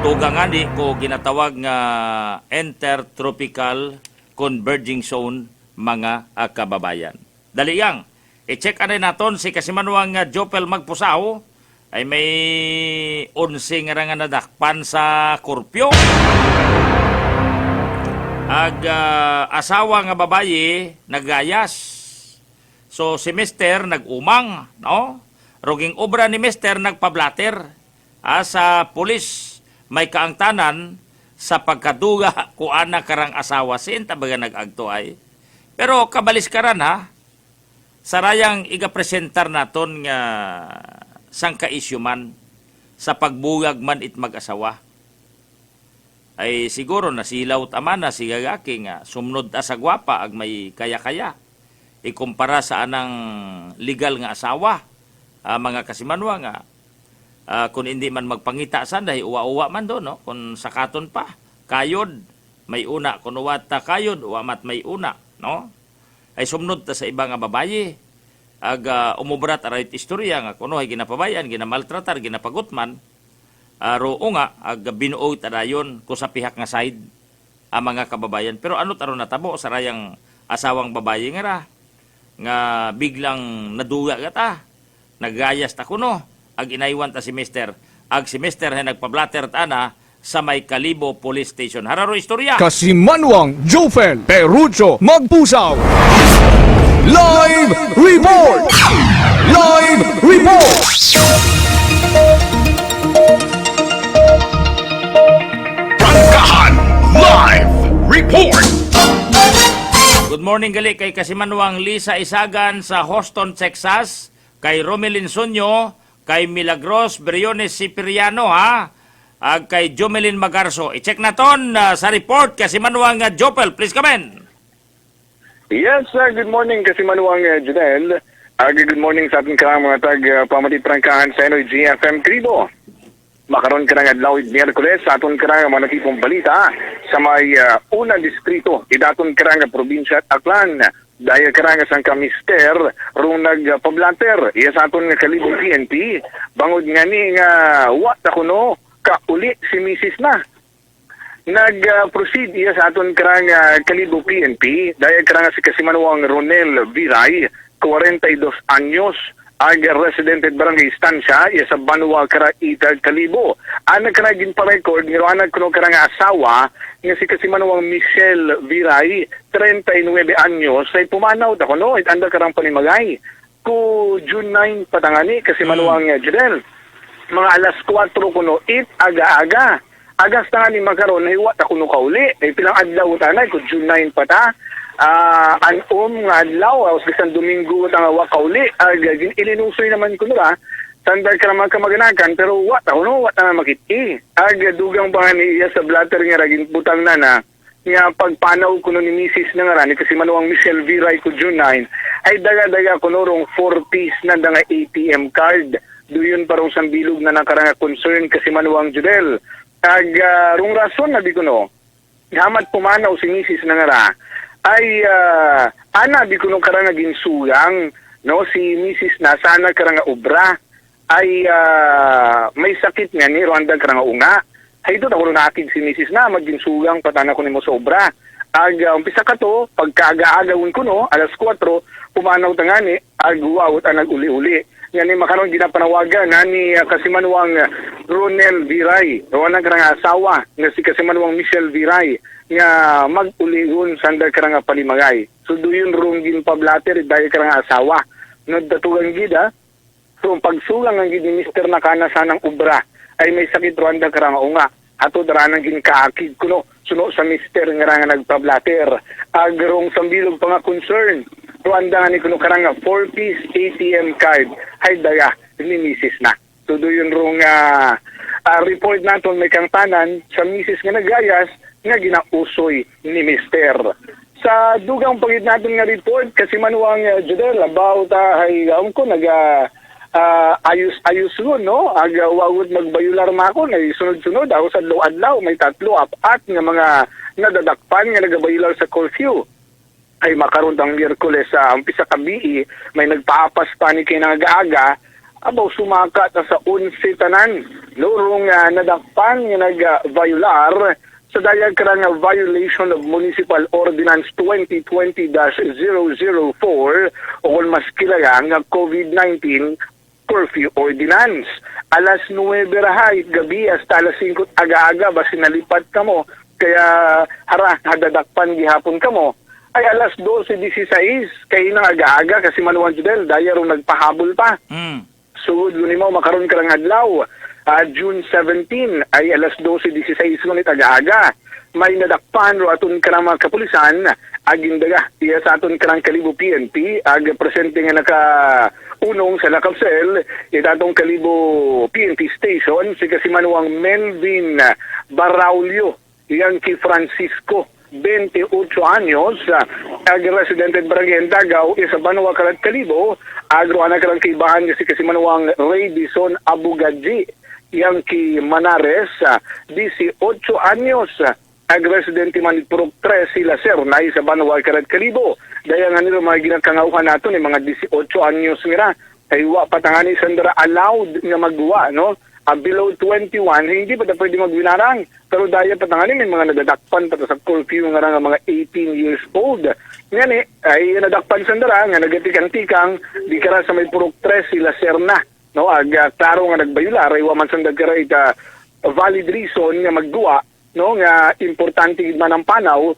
Speaker 2: Tugang ani ko ginatawag nga intertropical converging zone mga kababayan. Daliyang, i-check anay naton si kasimanwang Jopel Magpusaw ay may 11 nga nadakpan sa Kurpyo. Asawa nga babayi nagayas. So si Mister nag-umang, no? Roging obra ni Mister nagpablater sa pulis may kaangtanan sa pagkaduga kuana karang asawa sin tabaga nag-agto ay. Pero kabalis karan ha, sarayang igapresentar naton nga sang ka-issue man sa pagbugag man it mag-asawa. Ay siguro nasilaw tama na si gagaki nga sumnod sa gwapa ag may kaya-kaya. Ikumpara sa anang legal nga asawa. Mga kasimanwa nga kung hindi man magpangita san dahil uwa-uwa man do no kung sakaton pa kayod may una kung uwata kayod uwamat may una no ay sumnod ta sa ibang nga babayi umubrat arait istorya nga kuno ay ginapabayan ginamaltratar ginapagutman ro nga binuo ta dayon ko sa pihak nga side ang mga kababayan pero ano taro natabo sa rayang asawang babayi nga biglang naduga gata nagayas ta kuno, ag inaywan ta si Mister. Ag si Mister ay nagpablater ta sa may Kalibo Police Station. Hararo istorya.
Speaker 1: Kasimanwang Jofel Perucho Magpusaw. Live report! Live report!
Speaker 2: morning gali kay Kasimanwang Lisa Isagan sa Houston, Texas, kay Romelin Sonyo, kay Milagros Briones Cipriano ha, ag kay Jomelin Magarso. I-check na ton sa report Kasimanwang Jopel, please come in.
Speaker 5: Yes, good morning kasi manuang Janelle. Good morning sa ating mga pamatit prangkahan sa Enoy GFM Kribo. Makaroon ka ng adlaw Miyerkules sa aton ka ng mga nakipong balita sa may unang distrito. Idaton ka ng probinsya at Aklan. Dahil ka ng isang kamister rung nagpablanter. Iya sa aton kalibong PNP. Bangod nga ni wat ako no, kauli si Mrs. na. Nag-proceed iya sa aton karang Kalibo PNP dahil karang si Kasimanwang Ronel Viray, 42 anyos, ag residente barangay Estancia, iya sa Banwa Karaitag Kalibo. Ang nagkaragin pa record, niroanag kuno karang asawa, nga si Kasimanwang Michelle Viray, 39 anyos, ay pumanaw da kuno, itanda karang panimagay. Ku June 9 patangani, Kasimanwang Judel. Mga alas 4 kuno, aga-aga. Agas na nga ni Makaron, hiwat ako nung kauli. Pilang adlaw tanay, kung June 9 pa ta. Nga adlaw, isang Domingo ta nga wakauli. Ilinusoy naman ko nila. Tandar ka naman kamaganakan, pero wat ako no, wat na makiti. Dugang ba ni iya sa blatter nga raging butang na na. Nga pagpanaw ko ni Mrs. na nga rani, kasi manuang Michelle Viray ko June 9, ay daga-daga ko rong 4-piece na nga ATM card. Doon parang sambilog na nakaranga concern kasi manuang Judel. Rung rason na di ko no, hamat pumanaw si Mrs. Nangara, ay ana di ko no karang naging suyang, no, si Mrs. na sana karang obra, ay may sakit nga ni Rwanda karang unga, ay doon ako nakakig si Mrs. na, maging suyang patana ko ni mo sa obra. Umpisa ka to, pagkaaga-agawin ko no, alas 4, pumanaw tangani, wawot ang nag-uli-uli. Yan ni makaroon ginapanawagan na ni Kasimanwang Ronel Viray, na karang asawa nga si Kasimanwang Michelle Viray nga mag-uligon sanda karang palimagay. So doon rong ginpablater dahil karang asawa. Nagdatugang gida, so pagsulang ang gid ni Mr. Nakana sanang ubra ay may sakit Rwanda karang unga. Ato daranang ginkaakid kuno suno sa Mr. nga nagpablater. Agrong sambilog pa nga concern. Rwanda nga ni kuno karang 4-piece ATM card ay daga ni Mrs. na. So doon rong report naton may kangtanan sa Mrs. nga nagayas nga ginausoy ni Mr. Sa dugang pagid natin nga report kasi manuang Judel about ay ko ayus yun, no? Wawud magbayular mako na sunod-sunod ako sa adlaw may 3-4 nga mga nadadakpan nga nagabayular sa curfew. Ay makaroon ng Miyerkules sa umpisa kabii, may nagpaapas pa ni kay nag-aaga, abaw sumakat sa 11 tanan. Lurong nadakpan nga nag-violar sa dayag karang violation of Municipal Ordinance 2020-004 o kung mas kilala nga COVID-19 Curfew Ordinance. Alas 9 rahay, gabi hasta alas 5 aga-aga, basi nalipat ka mo, kaya hadadakpan gihapon ka mo. Ay alas 12:16 kay nang aga-aga kasi manuang Judel daya ro nagpahabol pa. So dun mo makaron ka lang adlaw. June 17 ay alas 12:16 ngunit aga-aga. May nadakpan ro aton karang mga kapulisan agindaga iya sa aton karang Kalibo PNP ag presente nga naka unong sa nakapsel itatong Kalibo PNP station si kasi manuang Melvin Baraulio iyang ki Francisco 28 anyos, residente barangay Dagaw, isa Banwa Karat Kalibo, agro anak karang kaibahan kasi manuang Ray Dison Abugadji, yang ki Manares, 18 anyos, residente Manipurok 3 sila sir, na isa Banwa Karat Kalibo, daya nga nila mga ginakangauhan nato ni mga 18 anyos nila, ay wa patangani sandra allowed nga magwa, no? Below 21, hindi pa pwede magwinarang. Pero dahil patangani may mga nadadakpan pa sa curfew nga mga 18 years old. Ngayon ay nadakpan sandara nga nagatikang-tikang di kara sa may Purok 3 sila serna. No, klaro nga nagbayular ay waman sandag kara ita valid reason nga magduwa, no, nga importante gid man ang panaw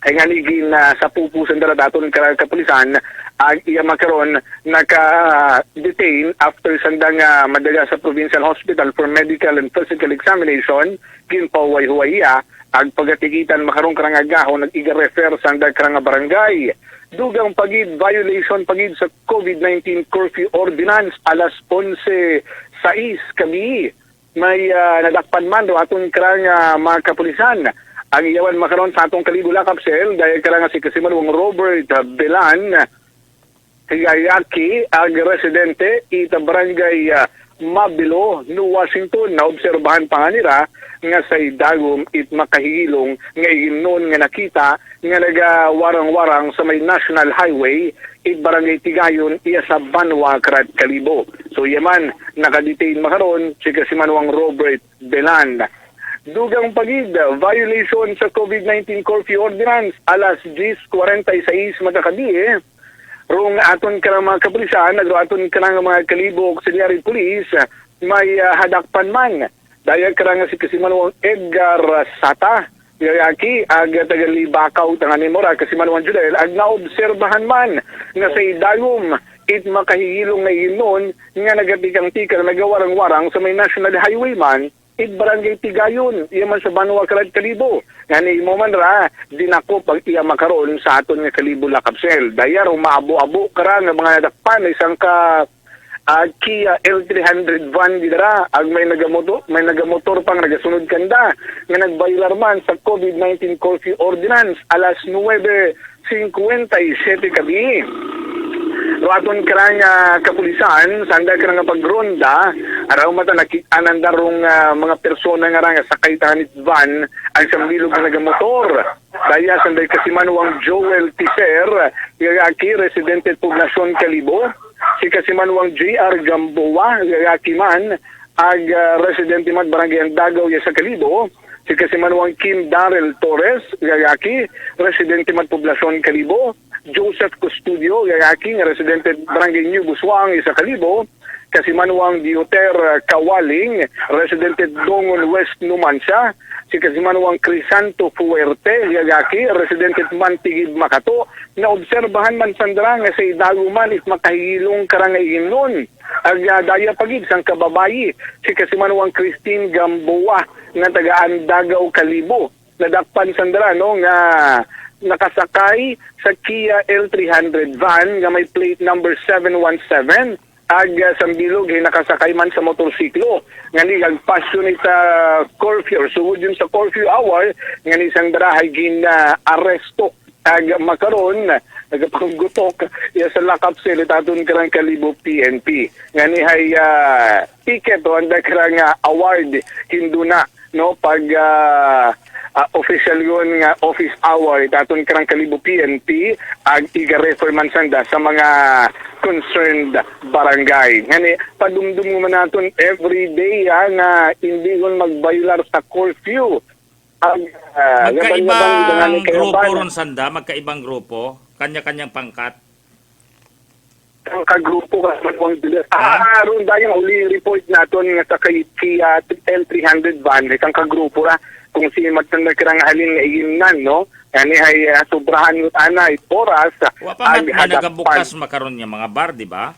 Speaker 5: ay nga ligin sa pupusan dala daton kapulisan ag iya makaron naka-detain after sandang madaga sa provincial hospital for medical and physical examination kin paway-huway ag pagatikitan makaron karang agahon nag-iga-refer sandang karang barangay dugang pagid violation pagid sa COVID-19 curfew ordinance alas 11:06 kami may nadakpan man do aton karang mga kapulisan ang iyawan makaron sa atong Kalibo Lakapsel dahil karang si Kasimanwang Robert Belan Higayaki ang residente ita barangay Mabilo, New Washington na obserbahan pa nga nila nga sa dagom it makahilong nga iginon nga nakita nga nagawarang-warang sa may National Highway it barangay Tigayon iya sa Banwa, Kalibo. So yaman nakadetain makaron si Kasimanwang Robert Belan. Dugang pagid, violation sa COVID-19 curfew ordinance alas 10:46 magkakadi rung aton ka mga kapulisan, aton ka mga Kalibo Auxiliary Police, may hadakpan man. Dahil ka si Kasimanwang Edgar Sata, Yayaki, ag tagalibakaw tangan ni Mora, Kasimanwang Judel, ag naobserbahan man nga sa idagom it makahihilong na inon nga nagatikang-tika na nagawarang-warang sa may National Highway man, it barangay Tigayon, iya man sa Banwa, Kalibo. Ngani mo man ra, dinako pag iya makaroon sa aton nga Kalibo Lakapsel. Dayar, umaabo-abo kara nga mga nadakpan, isang ka Kia L300 van dira, ag may nagamotor pang nagasunod kanda, nga nagbaylar man sa COVID-19 curfew ordinance, alas 9:57 kami. Raton karang kapulisan, sanda karang pagronda, araw mata nakitanan darong mga persona nga rang sakay tanit van ang sambilog nga nagamotor. Daya sanday Kasimanwang Joel Tiser, Yayaki, residente Poblasyon Kalibo, si Kasimanwang JR Gamboa, Yayaki man, ag residente man Barangay Andagaw sa Kalibo, si Kasimanwang Kim Darrell Torres, Yayaki, residente man Poblasyon Kalibo, Joseph Custodio, Yayaki, residente Barangay New Buswang, sa Kalibo, Kasimanwang Dioter Kawaling, residente Dongon West Numancia, si Kasimanwang Crisanto Fuerte, Yayaki, residente Mantigid Makato, na obserbahan man sandra nga sa idaguman it makahilong karangay nun. Ag daya pagid sang kababayi, si Kasimanwang Christine Gamboa, nga tagaan Dagaw Kalibo. Nadakpan sandra no nga nakasakay sa Kia L300 van nga may plate number 717 ag sambilog nakasakay man sa motorsiklo nga ni agpasyon ita curfew or sugod yun sa curfew hour nga ni sang darahay gin aresto ag makaron nagapanggutok sa Lakapsel aton karang Kalibo PNP nga ni hay ticket o anda karang award hinduna no pag official yun nga office hour daton karang Kalibo PNP ag iga-refer man sanda sa mga concerned barangay. Ngani padumdum mo man naton every day nga hindi gon magbaylar sa curfew.
Speaker 2: Magkaibang grupo ron sanda, magkaibang grupo, kanya-kanyang pangkat.
Speaker 5: Ang kagrupo ka magwang bilis. Ron dahil uli report naton nga sa Kia L300 van, kang kagrupo ra kung si magtanda karang halin nga iginan, no? Ani ay sobrahan yung anay, oras.
Speaker 2: Wa pa man nagabukas makaroon niya mga bar, di ba?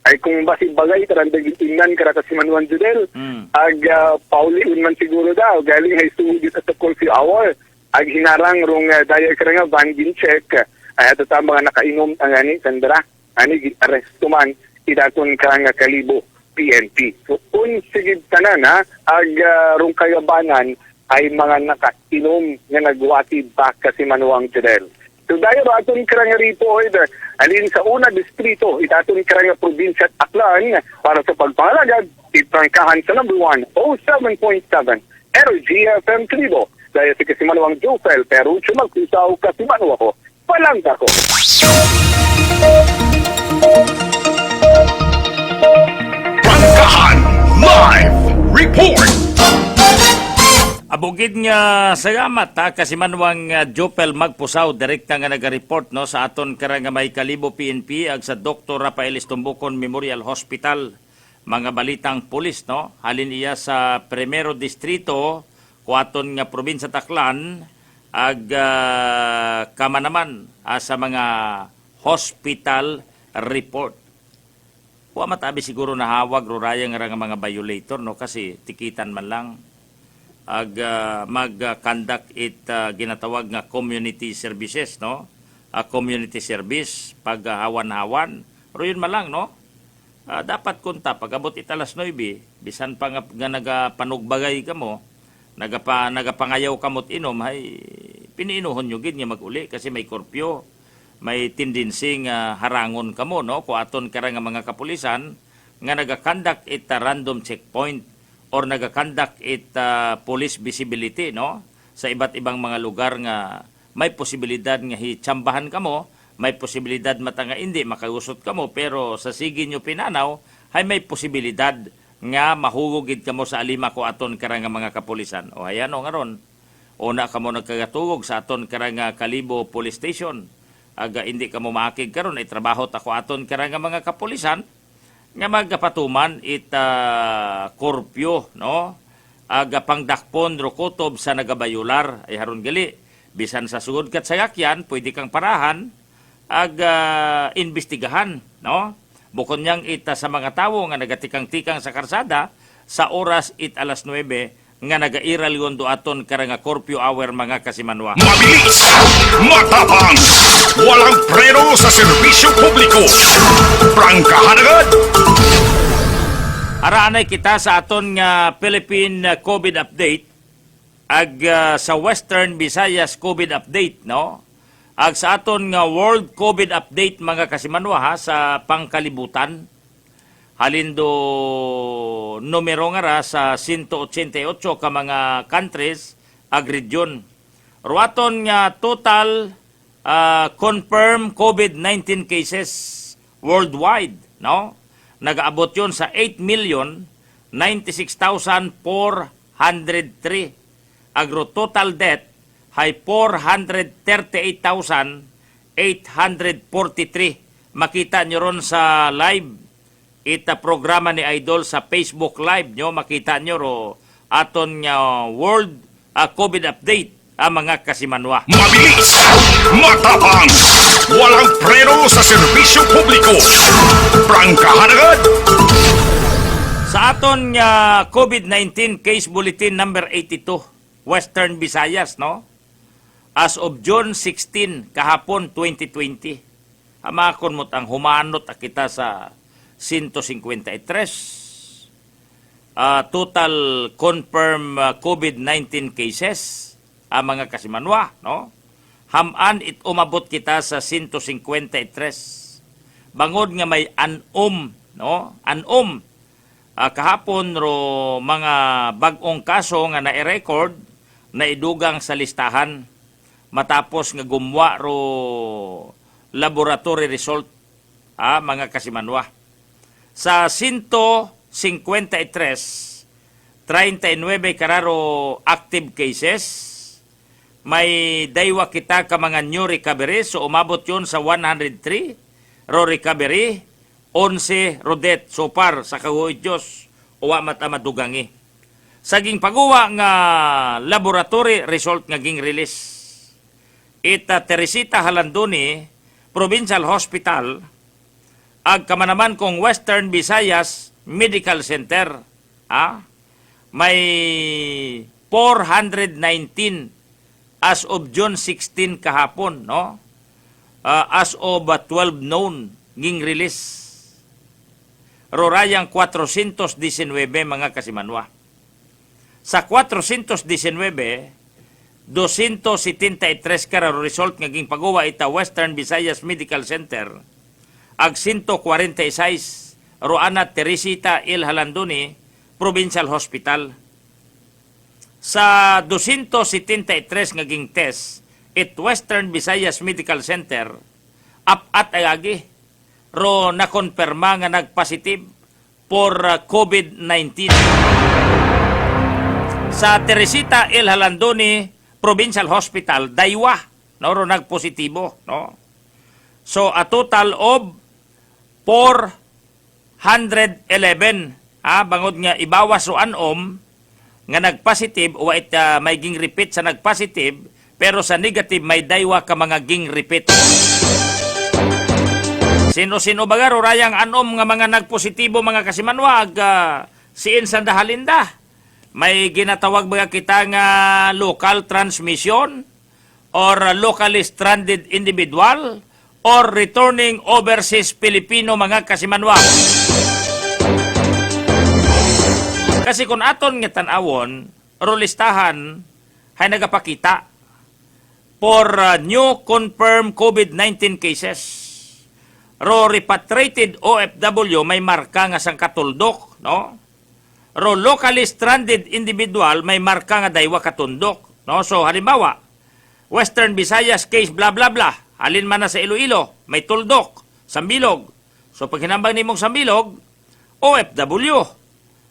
Speaker 5: Ay kung basi bagay, karandag inan kara kasi Manuan Judel, ag pauli man siguro daw, galing ay sugod sa curfew hour, ag hinarang rong daya karang van gin check, ay ato ta mga nakainom ang ani, sandara, ani gin-arresto man, idaton karang Kalibo PNP. So, sigid tanan ag rong kayabanan ay mga nakainom nga nagwatid back kasi Manuang Judel. So dahil aton karang report, alin sa una distrito, itaton karang probinsya at Aklan para sa pagpalagad, itrangkahan sa number 1, 07.7, Energy FM Kalibo. Dahil si kasi Manuang Jofel, pero magkusaw kasi Manu ako. Walang ako.
Speaker 3: Prangkahan Live Report!
Speaker 2: Abugid nga salamat kasi Manuang Jopel Magpusaw direkta nga naga-report no sa aton karang may Kalibo PNP ag sa Dr. Rafael Estumbukon Memorial Hospital mga balitang pulis no halin iya sa Primero Distrito kuaton nga probinsya Taclan kama naman sa mga hospital report. Wa matabi siguro nahawag ruraya nga mga violator no kasi tikitan man lang mag-conduct it ginatawag nga community services no. Community service pag hawan-hawan. Pero yun man lang no. Dapat kunta pag abot italas 9 bisan pa nga nagapanugbagay ka mo nagapangayaw kamot inom hay piniinuhon nyo gid nga maguli kasi may korpyo may tendency nga harangon kamo no ko aton kara nga mga kapulisan nga naga-conduct it random checkpoint or naga-conduct it police visibility no sa iba't ibang mga lugar nga may posibilidad nga hitsambahan kamo may posibilidad matanga hindi makausot kamo pero sa sige nyo pinanaw hay may posibilidad nga mahugogid kamo sa alima ko aton kara nga mga kapulisan. O ayan o nga ron. Una kamo nagkagatugog sa aton kara nga Kalibo Police Station. Aga hindi kamo maakig karon ay trabaho ta ko aton kara nga mga kapulisan nga magapatuman it korpyo no. Aga pangdakpon ro kutob sa nagabayular ay haron gali bisan sa sugod kat sayakyan pwede kang parahan investigahan no. Bukod niyang ita sa mga tawo nga nagatikang-tikang sa karsada sa oras it alas 9 nga nagairal yon doaton kara nga curfew hour mga kasimanwa.
Speaker 3: Mabilis, matapang, walang preno sa serbisyo publiko. Prangkahan agad.
Speaker 2: Araanay kita sa aton nga Philippine COVID update sa Western Visayas COVID update no. Ag sa aton nga World COVID Update mga kasimanwa ha, sa pangkalibutan, halindo numero nga ra sa 188 ka mga countries ag region. Ruaton nga total confirmed COVID-19 cases worldwide, no? Nagaabot yon sa 8,096,403. Agro total death hay 438,843. Makita nyo ron sa live. Ita programa ni Idol sa Facebook Live nyo. Makita nyo ro aton nga World COVID Update mga kasimanwa.
Speaker 3: Mabilis, matapang, walang preno sa serbisyo publiko. Prangkahan agad.
Speaker 2: Sa aton nga COVID-19 case bulletin number 82, Western Visayas, no? As of June 16, kahapon 2020, hamakon mo't ang humanot kita sa 153. Total confirmed COVID-19 cases, mga kasimanwa, no? Haman it umabot kita sa 153. Bangod nga may anom, no? Anom. Kahapon ro mga bagong kaso nga na-record na idugang sa listahan matapos nga gumwa ro laboratory result mga kasimanwa. Sa 153, 39 kararo active cases, may daywa kita ka mga new recovery, so umabot yun sa 103 ro recovery, 11 ro death so far sa kahuit Diyos, uwa matamadugangi. Saging paguwa nga laboratory result nga ging release. Ita Teresita Halandoni Provincial Hospital ag kamanaman kong Western Visayas Medical Center may 419 as of June 16 kahapon no as of 12 noon ging release rorayang 419 mga kasimanwa. Sa 419 273 kararo result nga ging pagawa ita Western Visayas Medical Center ag 146 Roana Teresita Il Halandoni Provincial Hospital. Sa 273 nga ging test it Western Visayas Medical Center at agagi ro nakonperma nga nagpositive for COVID-19. Sa Teresita Il Halandoni Provincial Hospital, daywa, no, ro nagpositibo, no? So, a total of 411, bangod nga ibawas o anom, nga nagpositive, o may ging repeat sa nagpositive, pero sa negative may daywa ka mga ging repeat. Sino-sino baga rayang anom nga mga nagpositibo mga kasimanwag siin sa dahalinda. May ginatawag ba kita nga local transmission or locally stranded individual or returning overseas Filipino mga kasimanwag. Kasi kung aton nga tanawon, rolistahan ay nagapakita for new confirmed COVID-19 cases. Ro repatriated OFW may marka nga sang katuldok, no? Ro locally stranded individual may marka nga daywa katundok, no? So halimbawa, Western Visayas case bla bla bla, halin man na sa Iloilo, may tuldok, Sambilog. So pag hinambang nimong Sambilog, OFW.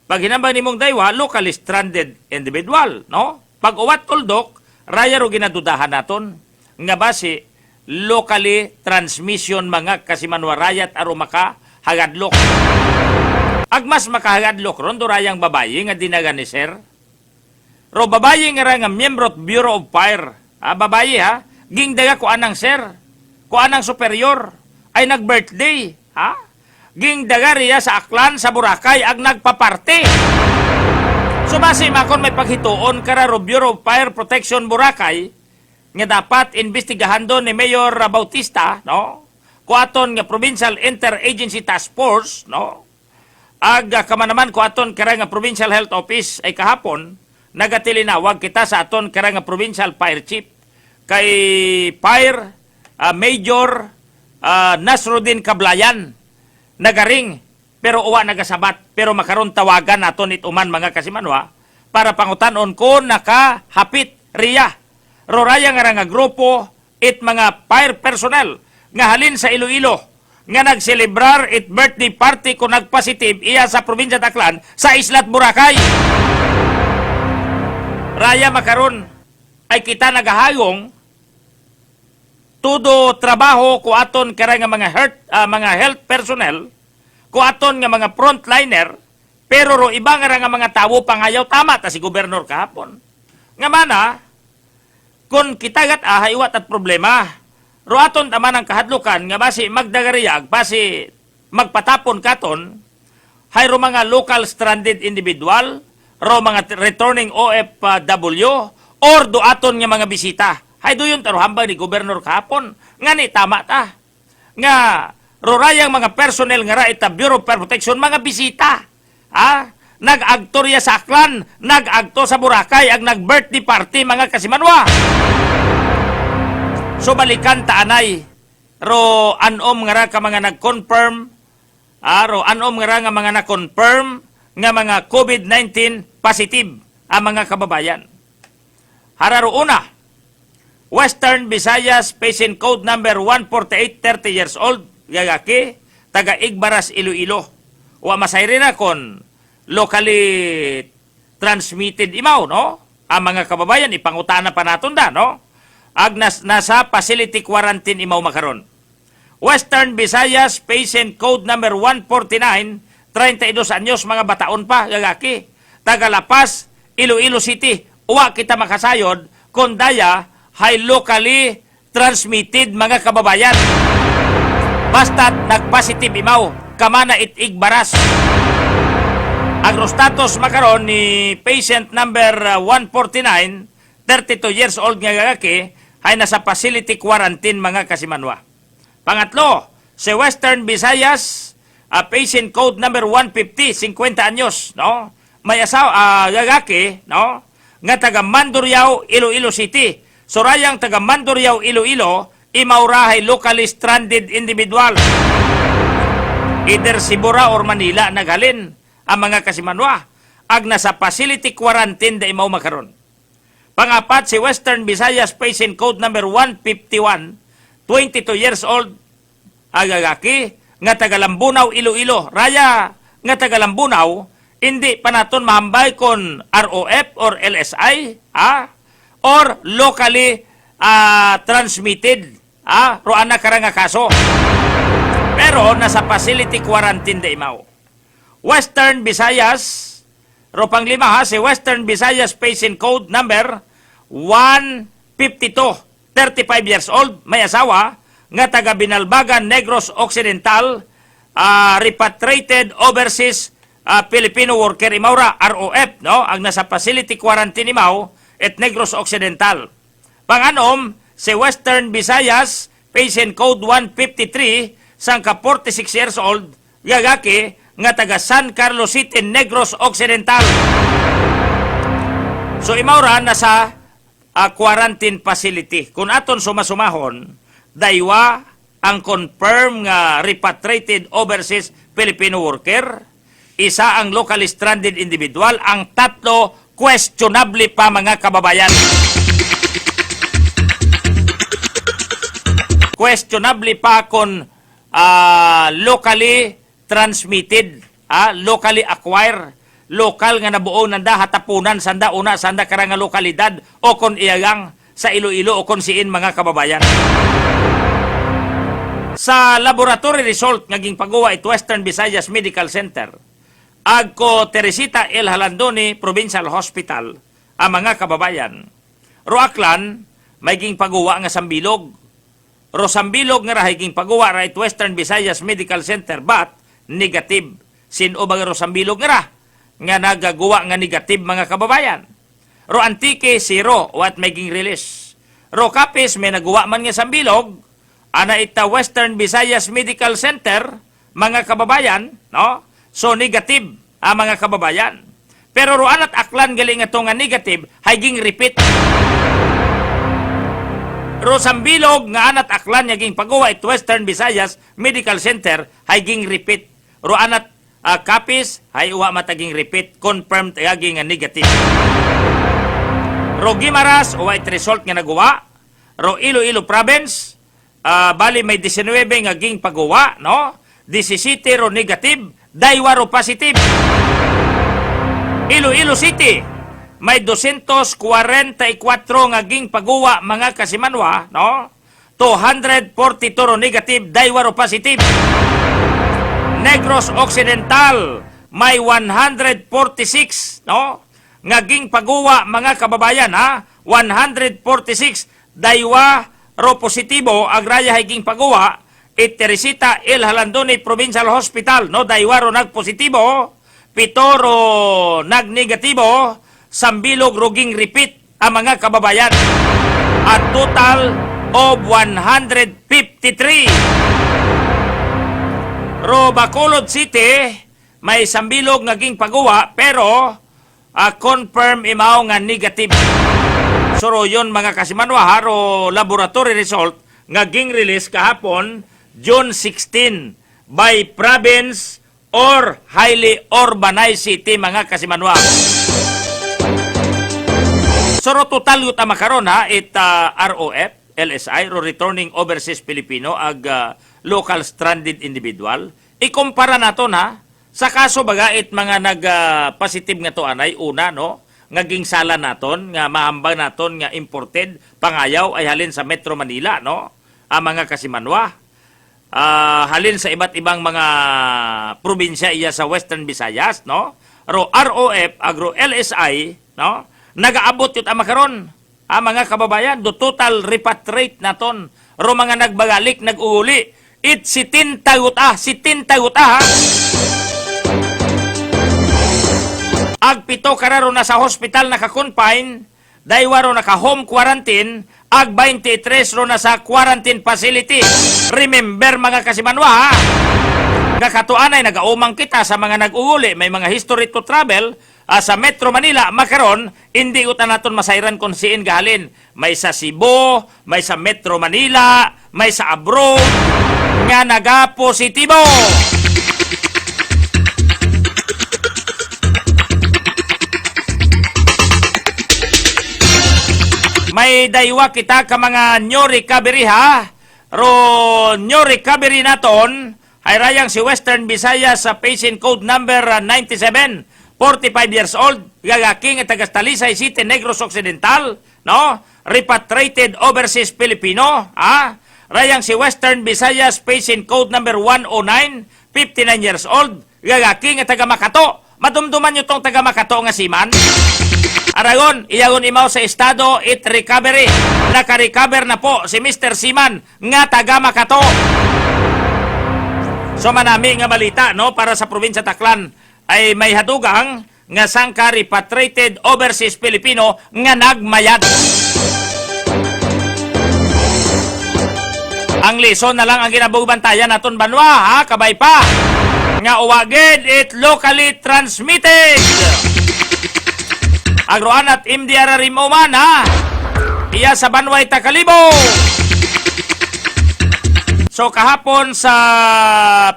Speaker 2: Pag hinambang nimong daywa, locally stranded individual, no? Pag uwat tuldok, raya ro ginadudahan naton nga base locally transmission mga kasimanwarayat aro maka hagadlok. Agmas makahagadlok ron durayang babayi nga dinaga ni sir. Ro babayi nga nga miyembro Bureau of Fire. Babayi ha, ging daga ko anang sir, ko anang superior ay nag-birthday, ha? Ging daga riya sa Aklan sa Boracay ag nagpaparte. So base makon may paghituon kara ro Bureau of Fire Protection Boracay nga dapat investigahan doon ni Mayor Bautista, no? Kuaton nga Provincial Interagency Task Force, no? Ag kamanaman kuaton kara nga Provincial Health Office ay kahapon nagatilinawag kita sa aton kara nga Provincial Fire Chief kay Fire Major Nasruddin Kablayan nagaring pero uwa nagasabat pero makaron tawagan naton ituman mga kasimanwa para pangutanon ko nakahapit riya roraya nga grupo it mga fire personnel nga halin sa Iloilo nga nagselebrar it birthday party ko nagpositive iya sa probinsya Aklan sa Islat Boracay. Raya makaron ay kita nagahayong tudo trabaho ko aton kara nga mga health personnel ko aton nga mga frontliner pero ro iba nga mga tawo pangayaw tama ta si gobernador kahapon. Nga mana kung kitagat haywat at problema, ro aton taman ang kahadlukan nga basi magdagariyag, basi magpatapon katon, hay ro mga local stranded individual, ro mga returning OFW, or do aton nga mga bisita. Hay doon taro hambang ni gobernador kahapon, nga ni tama ta. Nga ro rayang mga personnel nga ra ita Bureau of Fire Protection, mga bisita. Ha? Nag-agtorya sa Aklan, nag-agto sa Boracay, ag nag-birthday party mga kasimanwa. So balikan taanay, ro anom nga ra ka mga nag-confirm, ro anom nga ra nga mga na-confirm nga mga COVID-19 positive ang mga kababayan. Hararo una, Western Visayas patient code number 148, 30 years old, gagaki, taga Igbaras, Iloilo. Wa masayri na kon locally transmitted imaw, no? Ang mga kababayan, ipangutana pa naton da, no? Agnas nasa facility quarantine imaw makaron. Western Visayas patient code number 149, 32 anyos, mga bataon pa, gagaki. Tagalapas, Iloilo City. Uwa kita makasayod, kondaya, hay locally transmitted mga kababayan. Basta't nagpositive imaw, kamana Igbaras. Agrostatus makaron ni patient number 149, 32 years old nga gagaki, ay nasa facility quarantine mga kasimanwa. Pangatlo, si Western Visayas, patient code number 150, 50 anyos, no? May asawa, gagaki, no? Nga taga Mandurriao, Iloilo City. Surayang taga Mandurriao, Iloilo, imaurahay locally stranded individual. Either Sibura or Manila naghalin ang mga kasimanwa. Ag nasa facility quarantine da imaw makaron. Pangapat, si Western Visayas patient code number 151, 22 years old, agagaki, nga taga Lambunaw, Iloilo. Raya, nga taga Lambunaw, hindi pa naton mahambay kon ROF or LSI, or locally transmitted, roan na karang kaso. Pero nasa facility quarantine da imaw. Western Visayas, ro panglima si Western Visayas patient code number 1 52, 35 years old, may asawa, nga taga Binalbagan, Negros Occidental, repatriated overseas Filipino worker imaura, ROF, no? Ang nasa facility quarantine imaw at Negros Occidental. Panganom, si Western Visayas, patient code 153, sangka 46 years old, gagaki, nga taga San Carlos City, Negros Occidental. So imaura nasa quarantine facility. Kung aton sumasumahon, daywa ang confirm nga repatriated overseas Filipino worker, isa ang locally stranded individual, ang tatlo questionable pa mga kababayan. Questionable pa kung locally transmitted, locally acquired, lokal nga nabuo nanda hatapunan sanda una sanda karang nga lokalidad o kon iyagang sa Iloilo o kon siin mga kababayan. Sa laboratory result nga gingpagawa it Western Visayas Medical Center agko Teresita El Halandoni Provincial Hospital ang mga kababayan. Roaklan may gingpagawa nga sambilog. Ro sambilog nga rahay gingpagawa ra it Western Visayas Medical Center but negative. Sino ba ro sambilog nga ra nga nagagawa nga negative mga kababayan? Ro Antique zero what making release. Ro Capiz may nagawa man nga sambilog ana ita Western Visayas Medical Center, mga kababayan, no? So negative mga kababayan. Pero roan at aklan galing ito nga negative, haging repeat. Ro sambilog nga anat aklan yaging pagawa it Western Visayas Medical Center, haging repeat. Roan at Capiz, hay uwa mataging repeat, confirmed yaging nga negative. Ro Guimaras, uwa it result nga nagawa. Ro Iloilo Province, bali may 19 nga ging pagawa, no? 17 ro negative, daywa ro positive. Iloilo City, may 244 nga ging pagawa mga kasimanwa, no? 242 ro negative, daywa ro positive. Negros Occidental, may 146, no? Nga ging pagawa mga kababayan, ha? 146, daywa ro positibo agraya higing pagawa it Teresita El Halandoni Provincial Hospital, no? Daywa ro nagpositibo, 7 ro nagnegatibo, sambilog roging repeat ang mga kababayan. At total of 153. Ro Bacolod City may sambilog naging pagawa pero confirm imaw nga negative. So yun mga kasimanwa, haro laboratory result nga ging release kahapon June 16 by province or highly urbanized city mga kasimanwa. So total yuta makaron ha it ROF, LSI, ro returning overseas Filipino ag local stranded individual. Ikumpara naton ha sa kaso baga it mga nag-positive nga to anay una, no? Ngaging sala naton nga mahambang naton nga imported pangayaw ay halin sa Metro Manila, no? Ang mga kasimanwa halin sa iba't ibang mga probinsya iya sa Western Visayas, no? Ro ROF agro LSI, no? Nagaabot yut ang makaron ang mga kababayan do total repatriate naton ro mga nagbagalik nag-uuli it sitin tagut ha. Agpito kararo na sa hospital naka-confine, daywa ro naka-home quarantine, ag 23 ro na sa quarantine facility. Remember mga kasimanwa ha, nakatuanay nagaumang kita sa mga nag-uuli, may mga history to travel sa Metro Manila, makaron, hindi utan naton masayran kung siin gahalin. May sa Cebu, may sa Metro Manila, may sa abroad, nga naga-positibo. May daywa kita ka mga new recovery ha. Ro new recovery naton ay rayang si Western Visayas sa patient code number 97, 45 years old, gagaking at Tagastalisay City, Negros Occidental, no? Repatriated overseas Filipino, ha? Rayang si Western Visayas patient code number 109, 59 years old, gagaking at taga Makato. Madumduman nyo tong taga Makato nga siman. Aragon, iyagon imaw sa estado it recovery. Naka-recover na po si Mr. Siman nga taga Makato. So manami nga balita no para sa probinsya Taclan ay may hadugang nga sangka repatriated overseas Filipino nga nagmayad. Ang leson na lang ang ginabugbantayan naton banwa ha kabay pa nga uwagid it locally transmitted. Agroan at MDR Rimoman ha. Iya sa Banway Takalibo. So kahapon sa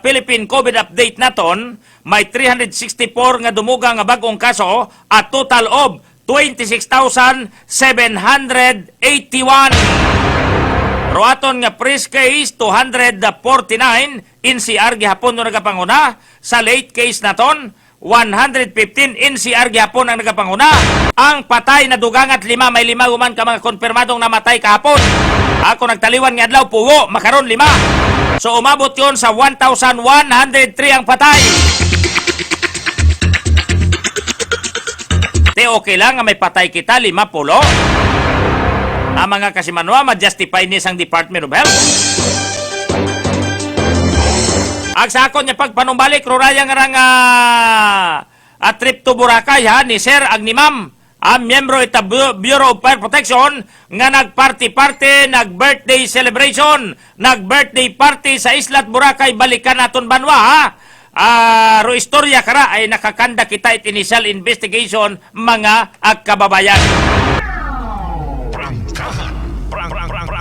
Speaker 2: Philippine COVID update naton, may 364 nga dumuga nga bagong kaso at total of 26,781. Roaton nga fresh case 249 NCR gihapon no nagapanguna. Sa late case naton 115 NCR gihapon ang nagapanguna. Ang patay na dugang at 5 may 5 human ka mga konfirmadong namatay kahapon. Ako nagtaliwan nga adlaw pugo makaron 5. So umabot yon sa 1,103 ang patay. Te okay lang nga may patay kita 50. Ang mga kasimanwa ma-justify ni sang Department of Health. Ang sakon niya pagpanumbalik, ruraya nga rang trip to Boracay ha, ni Sir ag ni Ma'am, ang miyembro ita Bureau of Fire Protection, nga nag-party-party, nag-birthday celebration, nag-birthday party sa Islat Boracay, balikan naton banwa ha. Ro istorya kara ay nakakanda kita it initial investigation mga kababayan.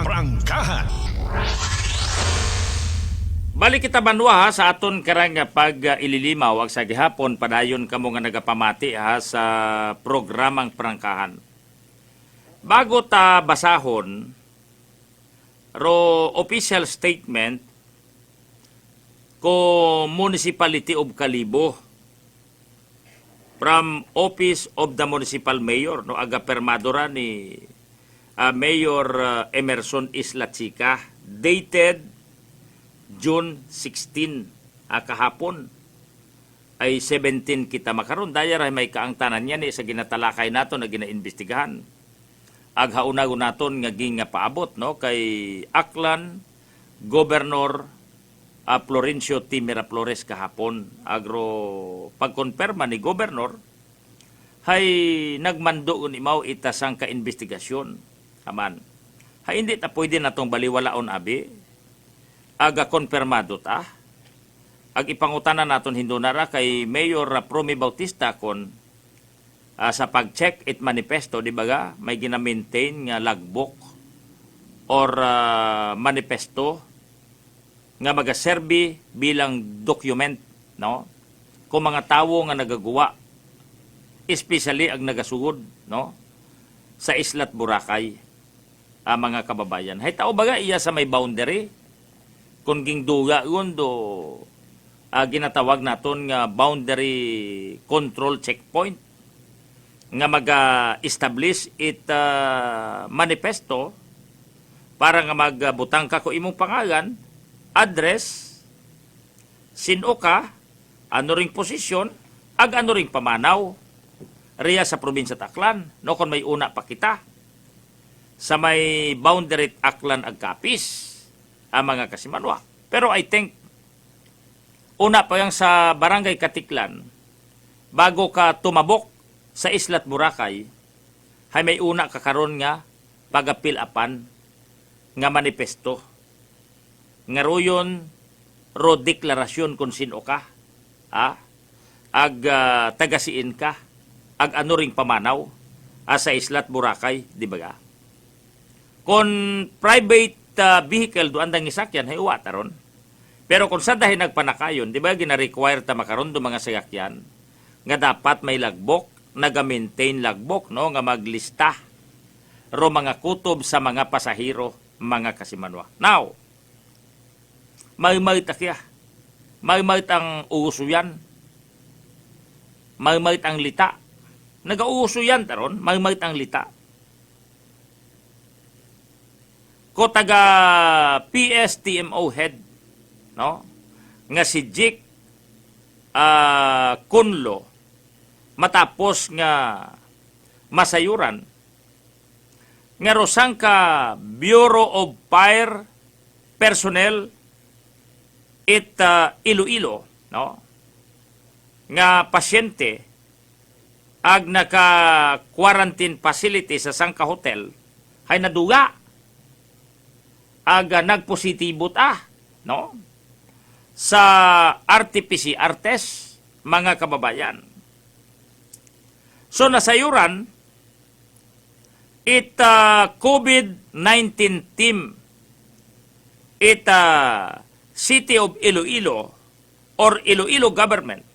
Speaker 3: Prangkahan.
Speaker 2: Balik kita banwa ha, sa aton karang pag ililimaw ag sa gihapon padayon kamo nga nagapamati ha sa programang prangkahan. Bago ta basahon ro official statement ko Municipality of Kalibo from Office of the Municipal Mayor no aga permadora ni Mayor Emerson Isla Chica dated June 16 kahapon ay 17 kita makaron dayar ay may kaangtanan niya ni sa ginatalakay nato na ginaimbestigahan aghaunag naton nga ging nga paabot no kay Aklan Governor Florencio T. Miraflores kahapon agro pagkonperma ni Governor hay nagmandoon imaw itasang ka-investigasyon aman hay hindi ta pwede natong baliwalaon abi aga konfirmado ta ag ipangutanan naton hindunara kay Mayor Promy Bautista kon sa pag-check it manifesto di baga may gina-maintain nga logbook or manifesto nga magaserbi bilang document no kung mga tawo nga nagagawa especially ag nagasugod no sa Islat Boracay mga kababayan hay tao baga iya sa may boundary kung ging duga gundo ginatawag naton nga boundary control checkpoint nga mag-establish it manifesto para nga magbutang ka ko imong pangalan, address, sino ka, ano ring posisyon, ag ano ring pamanaw riya sa probinsya Taclan no kon may una pa kita sa may boundary Aklan ag Capiz ang mga kasimanwa. Pero I think, una pa yang sa Barangay Katiklan, bago ka tumabok sa Islat Boracay, hay may una kakaron nga pagapilapan nga manifesto. Nga royon, ro deklarasyon kung sino ka, ag tagasiin ka, ag ano ring pamanaw sa Islat Boracay, di ba ga? Kung private vehicle do andang isakyan hay uwata ron. Pero kung sa dahil nagpanakayon, di ba gina-require ta makaron do mga sasakyan nga dapat may lagbok, naga-maintain lagbok no nga maglista ro mga kutob sa mga pasahero, mga kasimanwa. Now, may takya. May ang uso yan. May ang lita. Nagauso yan taron, may ang lita. Ko taga PSTMO head no nga si Jake Kunlo matapos nga masayuran nga rosang ka Bureau of Fire personnel it Iloilo, no? Nga pasyente ag naka-quarantine facility sa sangka hotel hay naduga ag nagpositibo no? Sa RT-PCR test, mga kababayan. So nasayuran it COVID-19 team it City of Iloilo or Iloilo government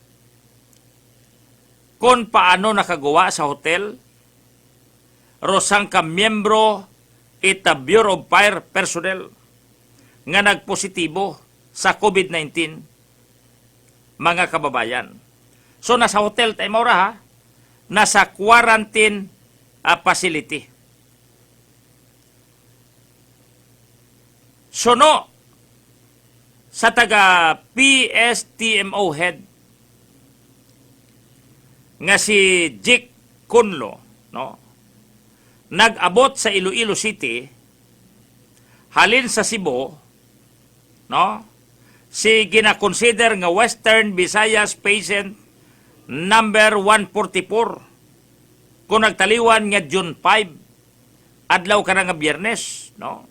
Speaker 2: kung paano nakagawa sa hotel rosang ka miyembro it Bureau of Fire personnel nga nagpositibo sa COVID-19 mga kababayan. So nasa hotel tayo maura ha, nasa quarantine facility. So no, sa taga PSTMO head nga si Jake Kunlo, no? Nag-abot sa Iloilo City halin sa Cebu, no? Si gina-consider nga Western Visayas patient number 144 kung nagtaliwan nga June 5 adlaw ka nga Biyernes, no?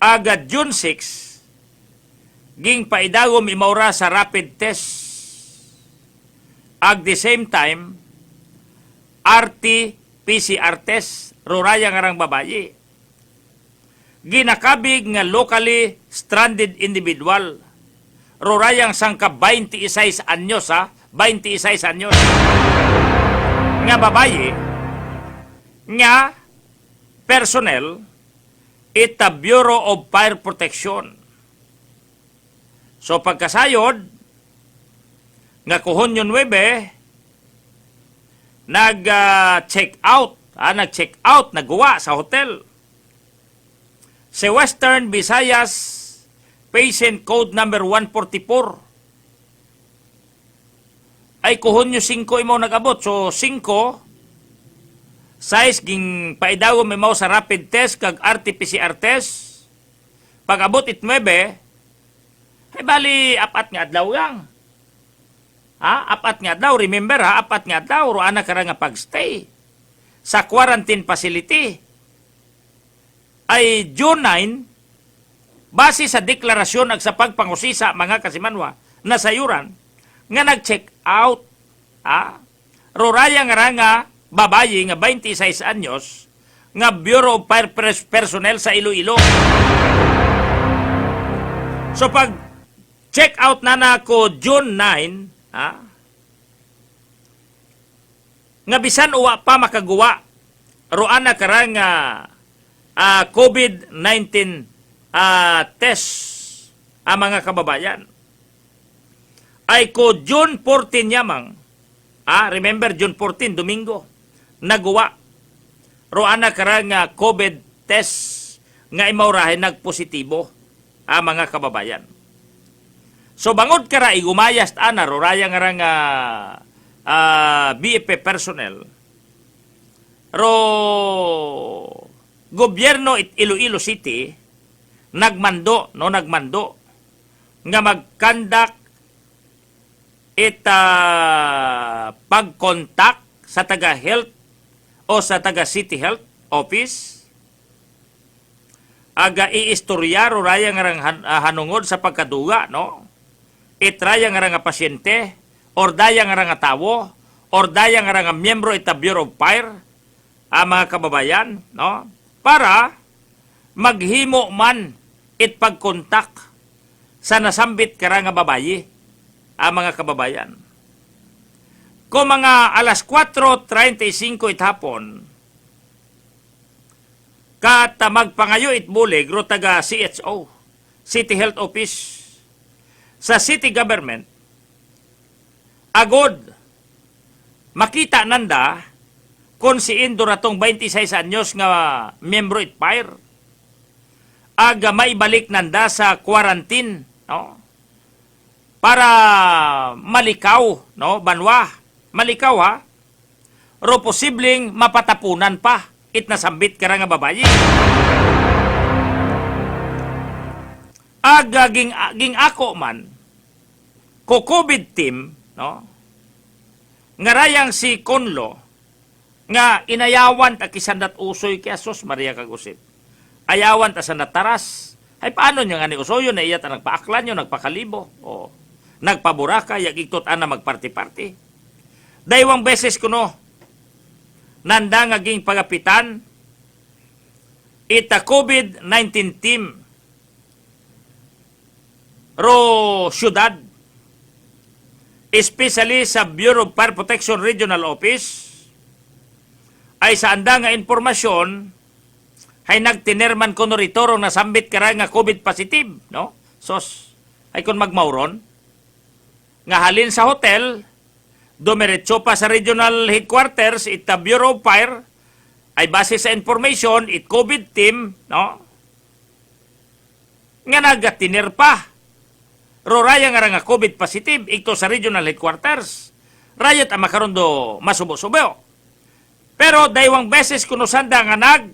Speaker 2: Aga June 6 ging paidagom imaura sa rapid test. At the same time, RT-PCR test, ruraya nga rang babayi. Ginakabig nga locally stranded individual, rurayang sangka 26 anyos, 26 anyos. Nga babayi, nga personnel, ita Bureau of Fire Protection. So pagkasayod, nga kuhon yun nag-check out, naggawa sa hotel. Si Western Visayas Patient Code number 144 ay kuhon nyo 5 imaw nag-abot. So 5 size ging paidawom imaw sa rapid test kag RT-PCR test. Pag abot it 9 ay bali apat nga adlaw yang. Apat nga daw, remember apat nga daw, roana ka nga pagstay sa quarantine facility. Ay June 9, base sa deklarasyon ag sa pagpangusisa mga kasimanwa, nasayuran, nga nag-check out, roraya nga babayi nga 26 anyos, nga Bureau of Fire personnel sa Iloilo. So pag check out na ko June 9, nga bisan uwa pa makagawa roana karang COVID-19 test mga kababayan ay ko June 14 yamang remember June 14 Domingo nagawa roana karang COVID test nga imaurahin nagpositibo mga kababayan. So bangod kara igumayas roraya nga BFP personnel ro gobyerno it Iloilo City nagmando nga mag-conduct it pag-contact sa taga health o sa taga city health office aga iistorya roraya nga hanungod sa pagkaduga, no? Itraya nga pasyente, or daya nga tawo, or daya nga miyembro ita Bureau of Fire, mga kababayan, no? Para maghimo man it pagkontak sa nasambit ka nga babayi, mga kababayan. Kung mga alas 4:35 itapon, kata magpangayo itbulig ro taga CHO, City Health Office, sa city government, agod, makita nanda kung si Indo ratong 26 anyos nga miyembro it Fire, aga maibalik nanda sa quarantine, no? Para malikaw, no? Banwa, malikaw ro posibleng mapatapunan pa it nasambit ka nga babayi. Ging ako man ko COVID team, no? Ngarayang si Conlo nga inayawan ta kisandat usoy kaya sus Maria Kagusit. Ayawan ta sa nataras. Ay paano niya nga ni usoyo na iya ta nagpaaklan nyo, nagpakalibo, o nagpaburaka, yagiktot na magparti-parti. Daywang beses kuno nanda nga ging pagapitan ita COVID-19 team ro syudad, especially sa Bureau of Fire Protection Regional Office, ay sa anda nga informasyon ay nagtinerman ko no rito rong nasambit ka nga COVID positive, no? Sos, ay kung magmauron, nga halin sa hotel, dumiretso pa sa regional headquarters, ita Bureau of Fire, ay base sa information, it COVID team, no? Nga nagatiner pa. Roraya nga COVID positive, ito sa regional headquarters. Rayat ang makarondo masubo-subo. Pero daywang beses kunusanda nga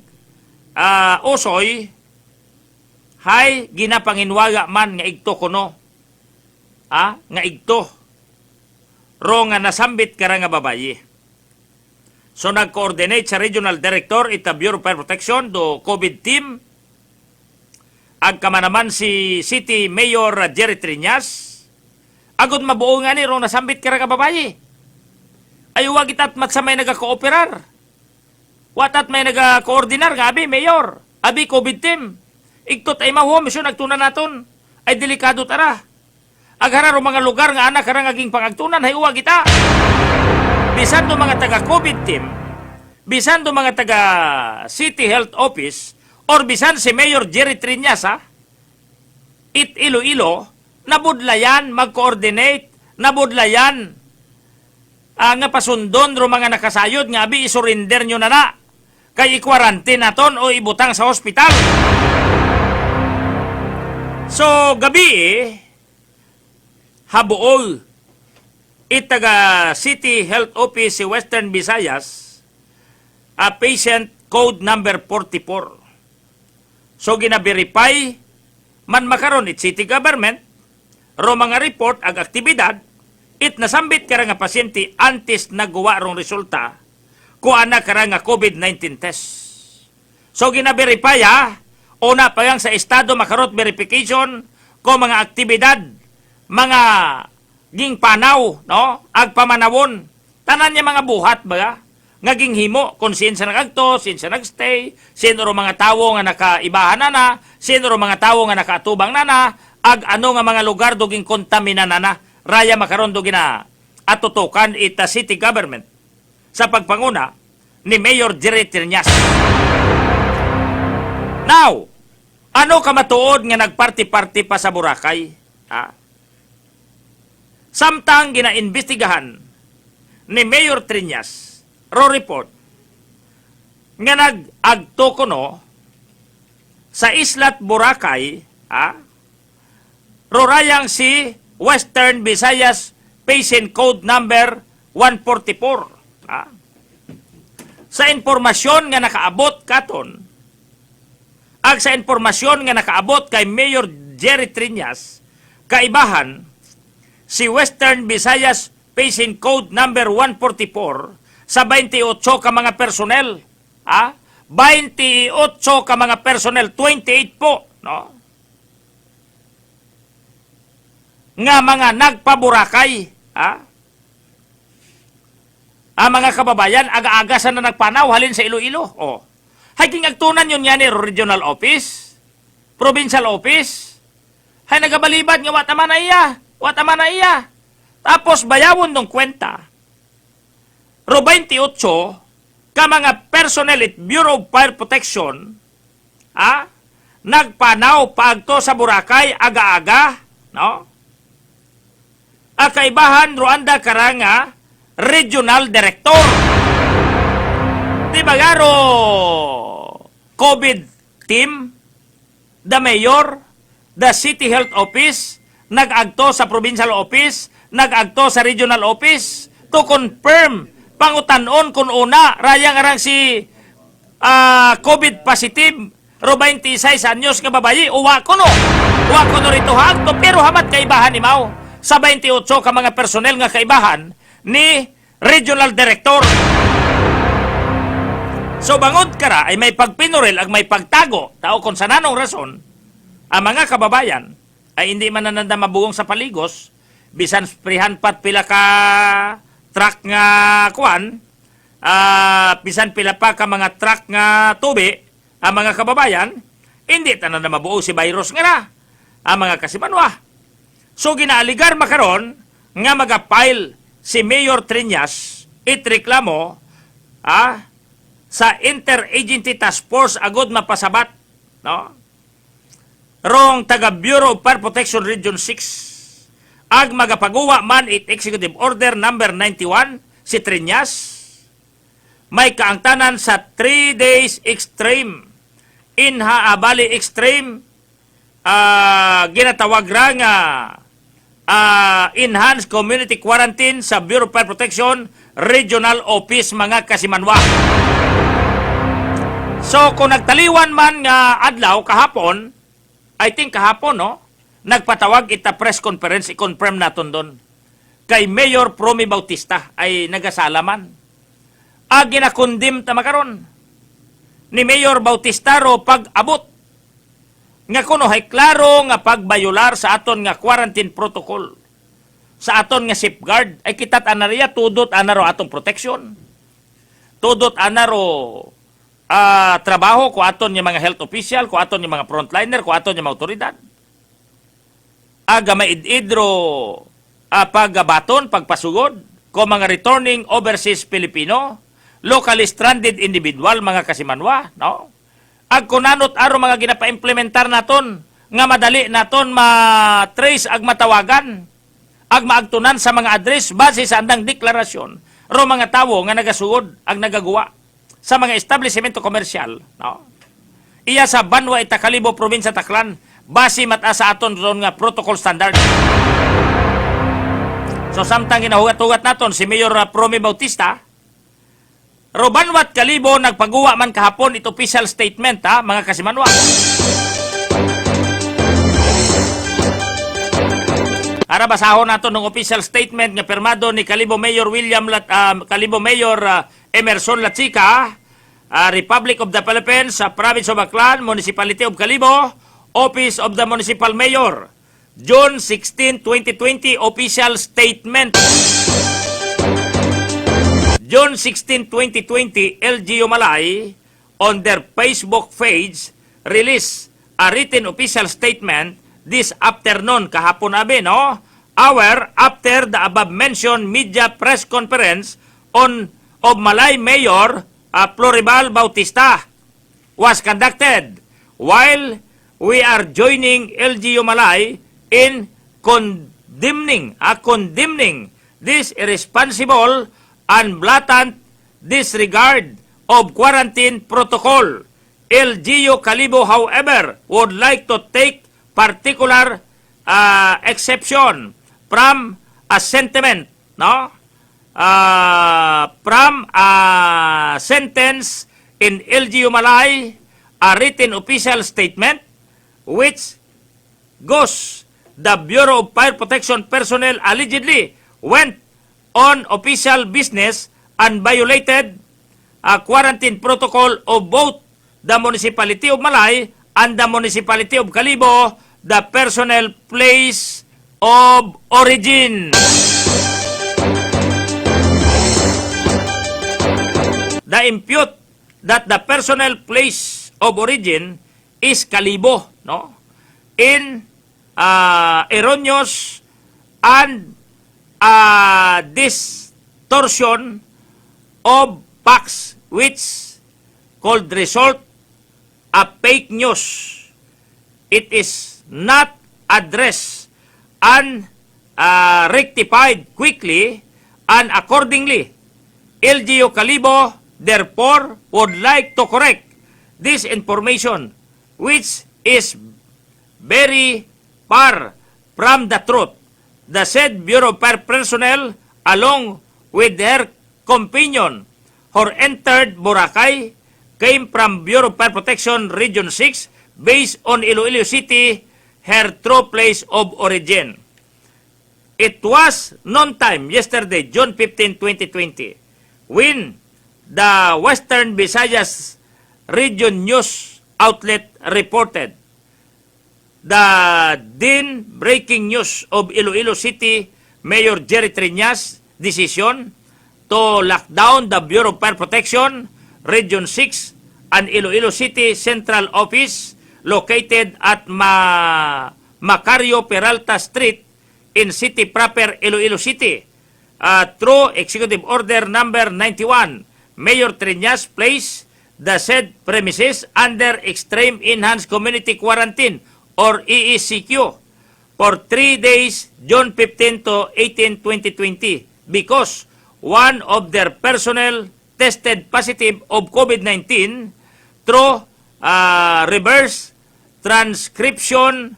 Speaker 2: usoy, hay ginapanginwaga man nga igto kuno. Nga igto. Ro nga nasambit ka nga babayi. So nag-coordinate sa regional director ita Bureau of Fire Protection do COVID team. Agkama naman si City Mayor Jerry Triñas, agad mabuo nga ni ro nasambit ka nga babayi. Ay wag itat matsamay nagakooperar. Watat may nagakoordinar nga abi, Mayor. Abi COVID team. Iktot ay mahuwa, misyon nagtunan naton. Ay delikado tara. Aghara ro mga lugar nga anak karang aging pangagtunan, hay uwag ita. Bisan do mga taga-COVID team, bisan do mga taga-City Health Office, or bisan si Mayor Jerry Triñas, it Iloilo, nabudlayan, mag-coordinate, nabudlayan, nga pasundon ro mga nakasayod, nga abi isurinder nyo na kay i-quarantine naton o ibutang sa hospital. So, gabi habuol, itaga City Health Office si Western Visayas, patient code number 44. So gina-verify man makaron it city government ro mga report ag aktibidad it nasambit kara nga pasyente antes nagawa rong resulta ko ana kara nga COVID-19 test. So gina-verify una pa yang sa estado makarot verification ko mga aktibidad mga ging panaw, no? Ag pamanawon tanan niya mga buhat ba ngaging himo kung sin sa nagagto, sin sa nagstay, sino ro mga tawo nga nakaibahan na, sino ro mga tawo nga nakaatubang na, ag ano nga mga lugar duging kontamina na, raya makaron do gina atutukan ita city government sa pagpanguna ni Mayor Jerry Triñas. Now, ano ka matuod nga nagparti-parti pa sa Boracay? Samtang gina-investigahan ni Mayor Triñas ro report nga nag-agto kuno sa Islat Boracay, rorayang si Western Visayas Patient Code number 144. Sa informasyon nga nakaabot katon, sa informasyon nga nakaabot kay Mayor Jerry Triñas, kaibahan si Western Visayas Patient Code number 144 sa 28 ka mga personnel. 28 ka mga personnel, 28 po, no? Nga mga nagpaburakay, mga kababayan, aga-agasan na nagpanaw, halin sa Iloilo. Hay agtunan yun yan regional office, provincial office, hay nagabalibad nga wataman na iya. Tapos bayawon ng kwenta, ro 28 ka mga personnel at Bureau of Fire Protection nagpanaw paagto sa Boracay aga-aga, no? Kaibahan Ruanda karanga regional director. Di ba garo COVID team, the mayor, the city health office, nag-agto sa provincial office, nag-agto sa regional office to confirm Pangutanon kung una, rayang arang si COVID positive, ro 26 anyos nga babayi, uwa ko no. Uwa ko no rito hagto, pero hamat kaibahan ni Mao sa 28 ka mga personel nga kaibahan ni Regional Director. So bangod kara ay may pagpinuril ag may pagtago, tao kung sa nanong rason, ang mga kababayan ay hindi man nananda mabuong sa paligos, bisan sprihan pat pila ka truck nga kuan, bisan pila pa ka mga truck nga tubi, ang mga kababayan, hindi tanan na mabuo si virus nga na, ang mga kasimanwa. So ginaaligar makaron nga magapile si Mayor Triñas itreklamo sa Interagency Task Force agud mapasabat, no? Rong taga Bureau of Fire Protection Region 6 ag magapaguwa man it Executive Order number 91 si Triñas may kaangtanan sa 3 days extreme inha abali extreme ginatawag ra nga enhanced community quarantine sa Bureau of Fire Protection Regional Office mga kasimanwa. So kung nagtaliwan man nga adlaw kahapon, I think kahapon no, nagpatawag ita press conference i-confirm naton doon kay Mayor Promy Bautista ay nagasalaman. Ginakundim ta makaron ni Mayor Bautista ro pag-abot nga kuno hay klaro nga pagbayular sa aton nga quarantine protocol, sa aton nga safeguard, ay kitat anariya tudot anaro atong protection, tudot anaro trabaho ko aton nga mga health official, ko aton nga mga frontliner, ko aton nga mga otoridad. Aga maididro paggabaton, pagpasugod, ko mga returning overseas Filipino, locally stranded individual, mga kasimanwa, no? Ag kunanot aro mga ginapa-implementar naton nga madali naton ma-trace ag matawagan ag maagtunan sa mga address base sa andang deklarasyon ro mga tawo nga nagasugod ag nagaguwa sa mga establishmento komersyal, no? Iya sa Banwa Itakalibo probinsya Taclan base mata sa aton ron nga protocol standard. So samtang ginahugat-hugat naton si Mayor Promy Bautista, Robanwat Kalibo nagpaguwa man kahapon ito official statement mga kasimanwa. Ara basahon nato ng official statement nga pirmado ni Kalibo Mayor Kalibo Mayor Emerson Lachica, Republic of the Philippines, Province of Aklan, Municipality of Kalibo, Office of the Municipal Mayor, June 16, 2020 official statement. June 16, 2020, LGU Malay, on their Facebook page, released a written official statement this afternoon, kahapon abi, no? Hour after the above-mentioned media press conference of Malay Mayor Floribal Bautista was conducted, while we are joining LGU Malay in condemning this irresponsible and blatant disregard of quarantine protocol. LGU Kalibo, however, would like to take particular exception from a sentiment, no? From a sentence in LGU Malay, a written official statement, which goes, the Bureau of Fire Protection personnel allegedly went on official business and violated a quarantine protocol of both the Municipality of Malay and the Municipality of Kalibo, the personnel place of origin. The impute that the personnel place of origin is Kalibo, no? In erroneous and distortion of facts which could result of fake news. It is not addressed and rectified quickly, and accordingly, LGU Kalibo therefore would like to correct this information, which is very far from the truth. The said Bureau of Fire personnel, along with their companion who entered Boracay came from Bureau of Fire Protection Region 6 based on Iloilo City, her true place of origin. It was noontime yesterday, June 15, 2020, when the Western Visayas Region News outlet reported the then breaking news of Iloilo City Mayor Jerry Triñas' decision to lock down the Bureau of Fire Protection Region 6 and Iloilo City Central Office located at Macario Peralta Street in City Proper, Iloilo City. Through Executive Order Number 91, Mayor Triñas placed the said premises under Extreme Enhanced Community Quarantine or EECQ for 3 days, June 15 to 18, 2020, because one of their personnel tested positive of COVID-19 through reverse transcription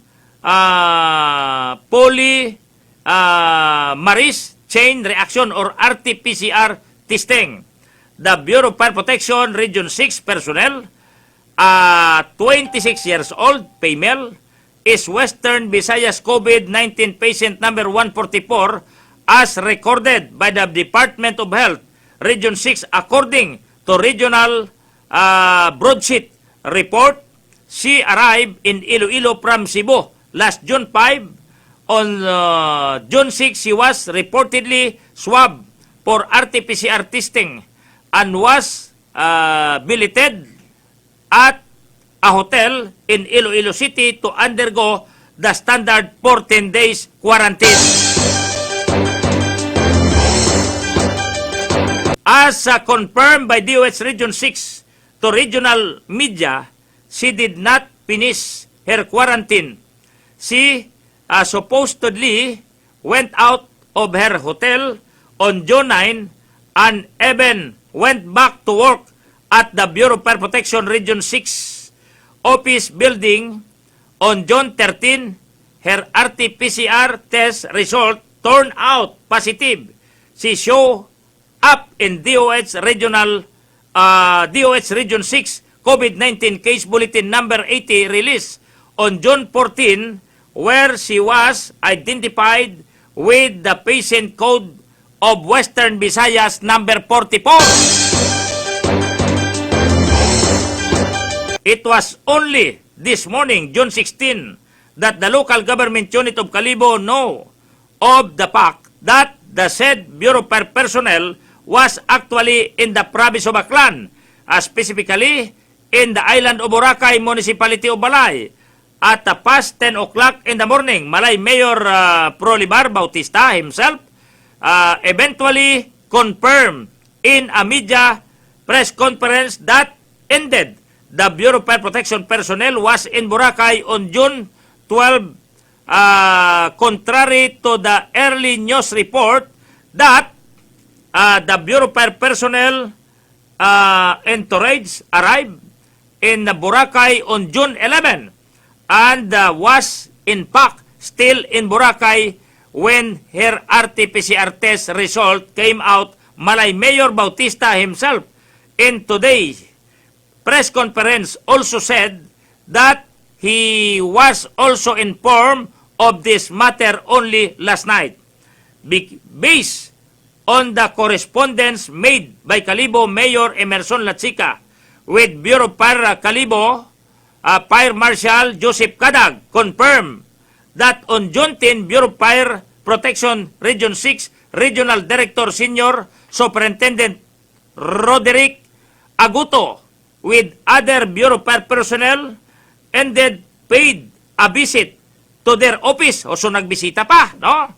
Speaker 2: polymerase chain reaction or RT-PCR testing. The Bureau of Fire Protection Region 6 personnel, 26 years old, female, is Western Visayas COVID-19 patient number 144 as recorded by the Department of Health, Region 6, according to regional broadsheet report. She arrived in Iloilo from Cebu last June 5. On June 6, she was reportedly swabbed for RT-PCR testing and was billeted at a hotel in Iloilo City to undergo the standard 14 days quarantine. As confirmed by DOH Region 6 to regional media, she did not finish her quarantine. She supposedly went out of her hotel on June 9 and even went back to work at the Bureau of Fire Protection Region 6 office building on June 13. Her RT-PCR test result turned out positive. She showed up in DOH Regional DOH Region 6 COVID-19 Case Bulletin Number 80 release on June 14, where she was identified with the patient code of Western Visayas number 44. It was only this morning, June 16, that the local government unit of Calibo know of the fact that the said Bureau of Fire personnel was actually in the province of Aklan, specifically in the island of Boracay, municipality of Balay. At past 10 o'clock in the morning, Malay Mayor Prolibar Bautista himself eventually confirmed in a media press conference that ended the Bureau of Fire Protection personnel was in Boracay on June 12, contrary to the early news report that the Bureau of Fire personnel entourage arrived in Boracay on June 11 and was in fact still in Boracay when her RT-PCR test result came out. Malay Mayor Bautista himself in today's press conference also said that he was also informed of this matter only last night. Based on the correspondence made by Calibo Mayor Emerson Lachica with Bureau of Fire Calibo, Fire Marshal Joseph Cadag confirmed that on June 10, Bureau of Fire Protection Region 6 Regional Director Senior Superintendent Roderick Aguto with other Bureau of Fire personnel ended paid a visit to their office. O so nagbisita pa, no?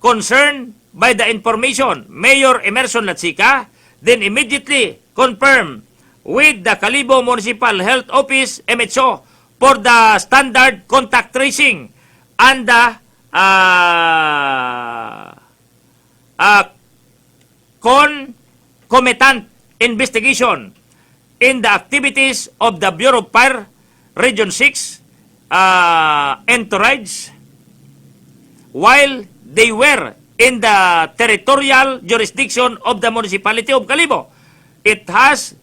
Speaker 2: Concerned by the information, Mayor Emerson Lachica then immediately confirmed with the Calibo Municipal Health Office, MHO, for the standard contact tracing and the concomitant investigation in the activities of the Bureau of Fire Region 6 entourage while they were in the territorial jurisdiction of the municipality of Kalibo. It has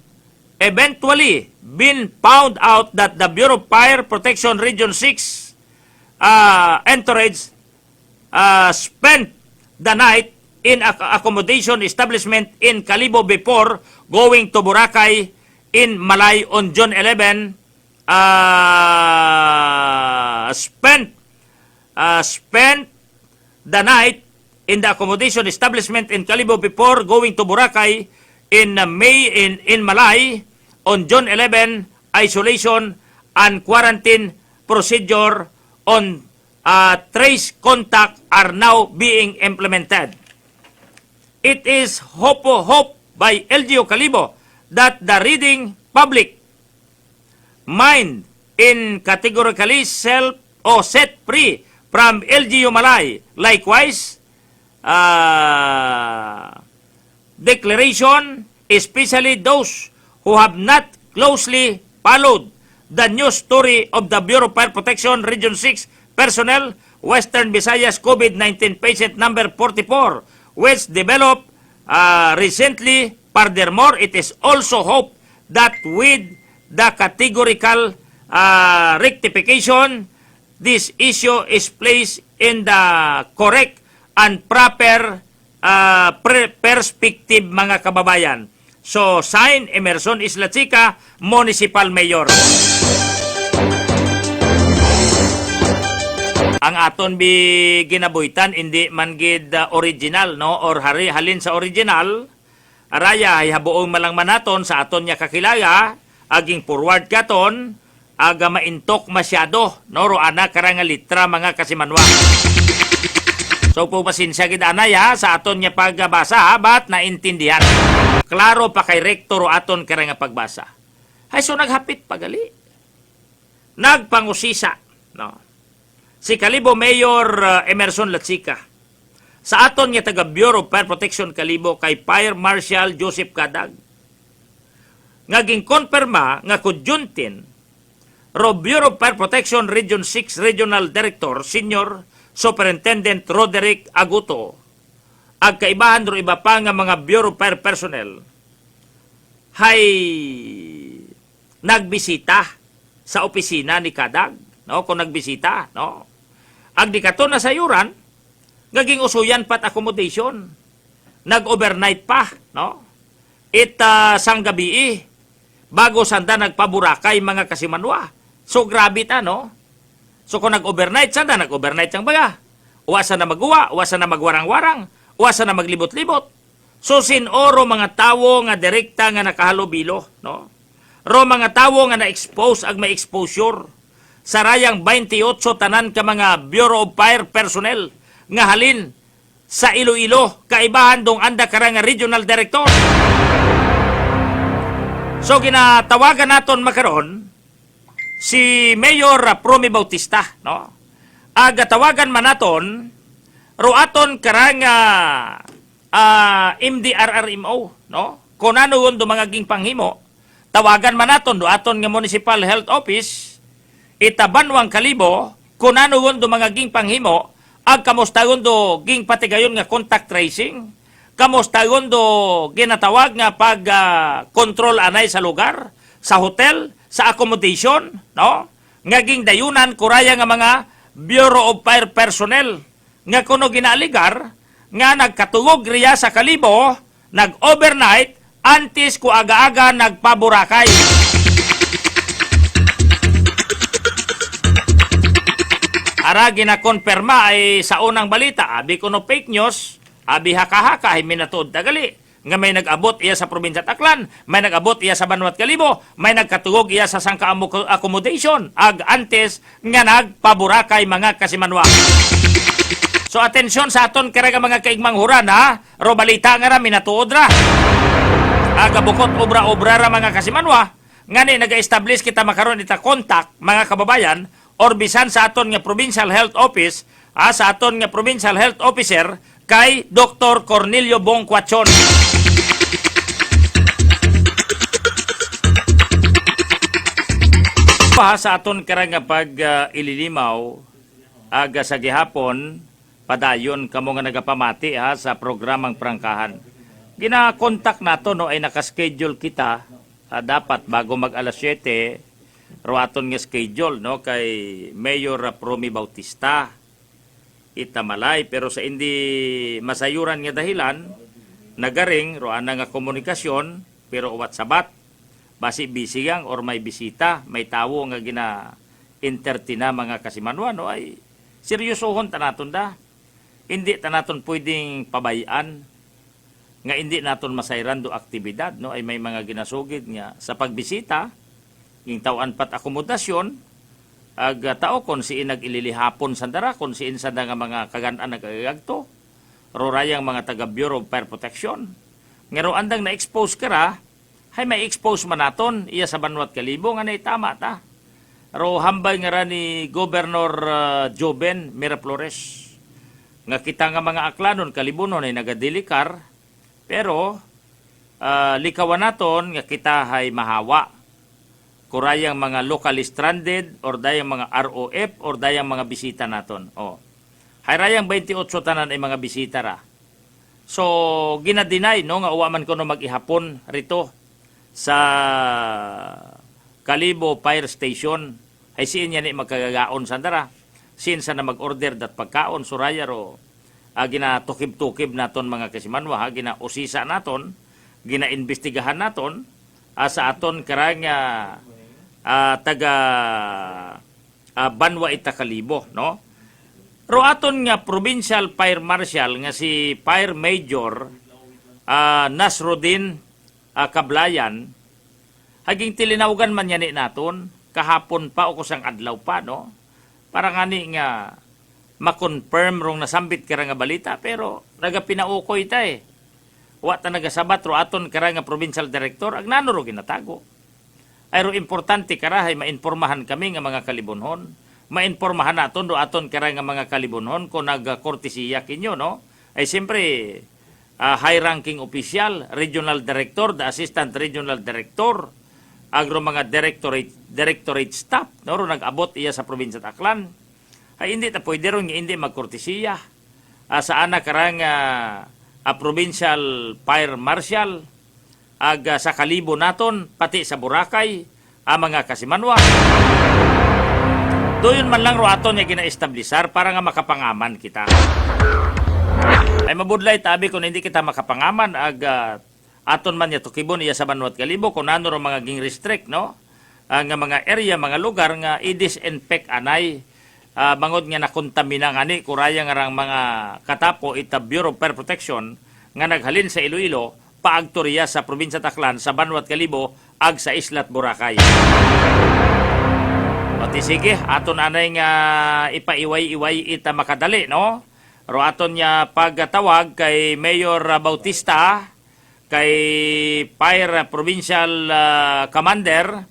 Speaker 2: eventually been found out that the Bureau of Fire Protection Region 6 entourage spent the night in accommodation establishment in Kalibo before going to Boracay in Malay on June 11. Spent the night in the accommodation establishment in Kalibo before going to Boracay in Malay on June 11. Isolation and quarantine procedure on trace contact are now being implemented. It is hope by LGU Kalibo that the reading public mind in categorically set free from LGU Malay. Likewise, declaration, especially those who have not closely followed the news story of the Bureau of Fire Protection Region 6 personnel, Western Visayas COVID-19 patient number 44, which developed recently. Furthermore, it is also hoped that with the categorical rectification, this issue is placed in the correct and proper perspective, mga kababayan. So, sign Emerson Isla Chica, Municipal Mayor. Ang aton ginabuhitan, hindi man gid original, no? Or halin sa original, araya, habuong malang manaton sa aton niya kakilaya, aging forward katon, aga maintok masyado, no? Roana karang litra, mga kasimanwa. So, pumasinsya gid anaya sa aton niya pagbasa, ba't naintindihan? Klaro pa kay rektor o aton karang pagbasa. Hay, so naghapit pagali. Nagpangusisa, no? Si Kalibo Mayor Emerson Latsica, sa aton nga taga Bureau of Fire Protection Kalibo kay Fire Marshal Joseph Kadag, ngaging konperma nga kudyuntin ro Bureau of Fire Protection Region 6 Regional Director Senior Superintendent Roderick Aguto, ag kaibahan ro iba pa nga mga Bureau of Fire personnel, hay nagbisita sa opisina ni Kadag, no? Kung nagbisita, no? Ag di kato na sayuran, naging usuyan pat accommodation. Nag-overnight pa, no? Sang gabi, bago sanda nagpaburakay, mga kasimanwa. So grabe ta, no? So kung nag-overnight, sanda nag-overnight ang baga. Uwasa na magawa, uwasa na magwarang-warang, uwasa na maglibot-libot. So sinoro mga tawo nga direkta nga nakahalubilo, no? Ro mga tawo nga na-expose ag may exposure. Sarayang 28 tanan ka mga Bureau of Fire personnel nga halin sa Iloilo, kaibahan dong anda karang regional director. So ginatawagan naton makaron si Mayor Promi Bautista, no? Aga tawagan man naton ruaton karang MDRRMO, no? Kung ano do mga ging panghimo, tawagan man naton do aton nga Municipal Health Office itabanwang Kalibo, kung ano do mga ging panghimo, ag kamustagon do ging patigayon nga contact tracing, kamustagon do ginatawag nga pag control anay sa lugar, sa hotel, sa accommodation, no? Nga ging dayunan kuraya nga mga Bureau of Fire personnel nga kuno ginaligar nga nagkatugog riya sa Kalibo, nag-overnight antes ku aga-aga nagpaburakay. Ara ginakonperma ay sa unang balita, abi kuno fake news, abi haka-haka ay minatuod tagali. Nga may nag-abot iya sa probinsya Taclan, may nag-abot iya sa Banwat Kalibo, may nagkatugog iya sa sangka accommodation, ag antes nga nagpaburakay, mga kasimanwa. So atensyon sa aton karaga mga kaigmang huran, ha? Ro balita nga ra minatuod ra. Aga bukot obra-obra ra, mga kasimanwa, ngani naga-establish kita makaron ita contact, mga kababayan, or bisan sa aton nga Provincial Health Office, sa aton nga Provincial Health Officer kay Dr. Cornelio Bongquachon. Sa aton karang pag ililimaw aga sa gihapon padayon kamo nga nagapamati ha sa programang prangkahan. Gina-contact nato no ay naka-schedule kita dapat bago mag alas 7 roaton nga schedule no kay Mayor Promi Bautista Itamalay, pero sa hindi masayuran nga dahilan nagaring roana nga komunikasyon pero uwat sabat basi busy yang or may bisita, may tawo nga gina-entertain mga kasimanwa no ay seryosohon tanaton da. Hindi tanaton pwedeng pabayaan nga hindi naton masayran do aktibidad no ay may mga ginasugid nga sa pagbisita ng tawan pat akomodasyon ag tao kon siin nag-ililihapon sandara kon siin sanda nga mga kagan-an nagagagto rorayang mga taga Bureau of Fire Protection ngero andang na-expose kara hay may expose man naton iya sa Banwat Kalibo nga naitama ta ro hambay nga ra ni Governor Joben Miraflores nga kita nga mga aklanon kalibunon ay nagadelikar pero likawan naton nga kita hay mahawa kurayang mga locally stranded or dayang mga ROF or dayang mga bisita naton. Hayrayang 28 tanan ay mga bisita ra. So ginadinay no nga uwaman ko no mag-ihapon rito sa Kalibo Fire Station. Ay siin yan magkagagaon sandara. Siin sa na mag-order dat pagkaon suraya ro ginatukib-tukib naton mga kasimanwa, ginausisa naton, ginaimbestigahan naton sa aton karang taga Banwa Itakalibo, no? Ro aton nga Provincial Fire Marshal nga si Fire Major Nasruddin Kablayan, haging tilinawgan man yan naton, kahapon pa o kusang adlaw pa, no? Para ngani nga ma-confirm rong nasambit kara nga balita pero nagapinaukoy ta wa ta nagasabat ro aton kara nga provincial director ag nano ro ginatago ay ro importante kara hay mainformahan kami nga mga kalibunhon mainformahan naton ro aton kara nga mga kalibunhon kung nagkortesiya kinyo no ay siyempre high ranking official regional director the assistant regional director agro mga directorate staff no ro nag-abot iya sa probinsya Aklan ay hindi ta pwede ron hindi magkortesiya sa anak karang provincial fire marshal ag sa Kalibo naton pati sa Boracay mga kasimanwa doyon man lang ro aton nga gina-establisar para nga makapangaman kita ay mabudlay tabi kung hindi kita makapangaman ag aton man ya tukibon iya sa Banwat Kalibo kung ano ro mga ging restrict no ang mga area mga lugar nga i-disinfect anay bangod nga nakontamina nga ni kuraya nga rang mga katapo ita Bureau of Fire Protection nga naghalin sa Iloilo paagtorya sa probinsya Taclan sa Banwat Kalibo ag sa Islat Boracay. O sige, aton anay nga ipaiway-iway ita makadali no. Ro aton nya pagtawag kay Mayor Bautista kay Fire Provincial Commander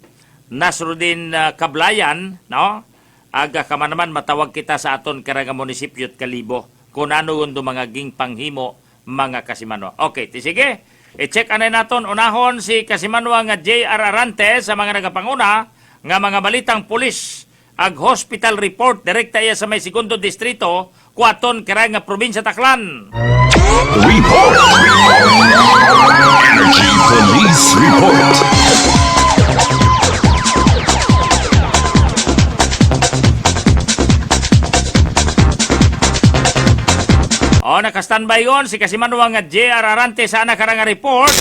Speaker 2: Nasruddin Kablayan no. Aga ka man naman matawag kita sa aton karang munisipyo at Kalibo kung ano gundo mga ging panghimo mga kasimanwa. Okay, sige. I-check anay naton unahon si kasimanwa nga J.R. Arante sa mga nagapanguna nga mga balitang pulis ag hospital report direkta iya sa may segundo distrito kuaton karang nga probinsya Taclan.
Speaker 3: Report! Energy Police Report!
Speaker 2: Naka-standby yon si kasimanwa nga J.R. Arante sa anak karang report.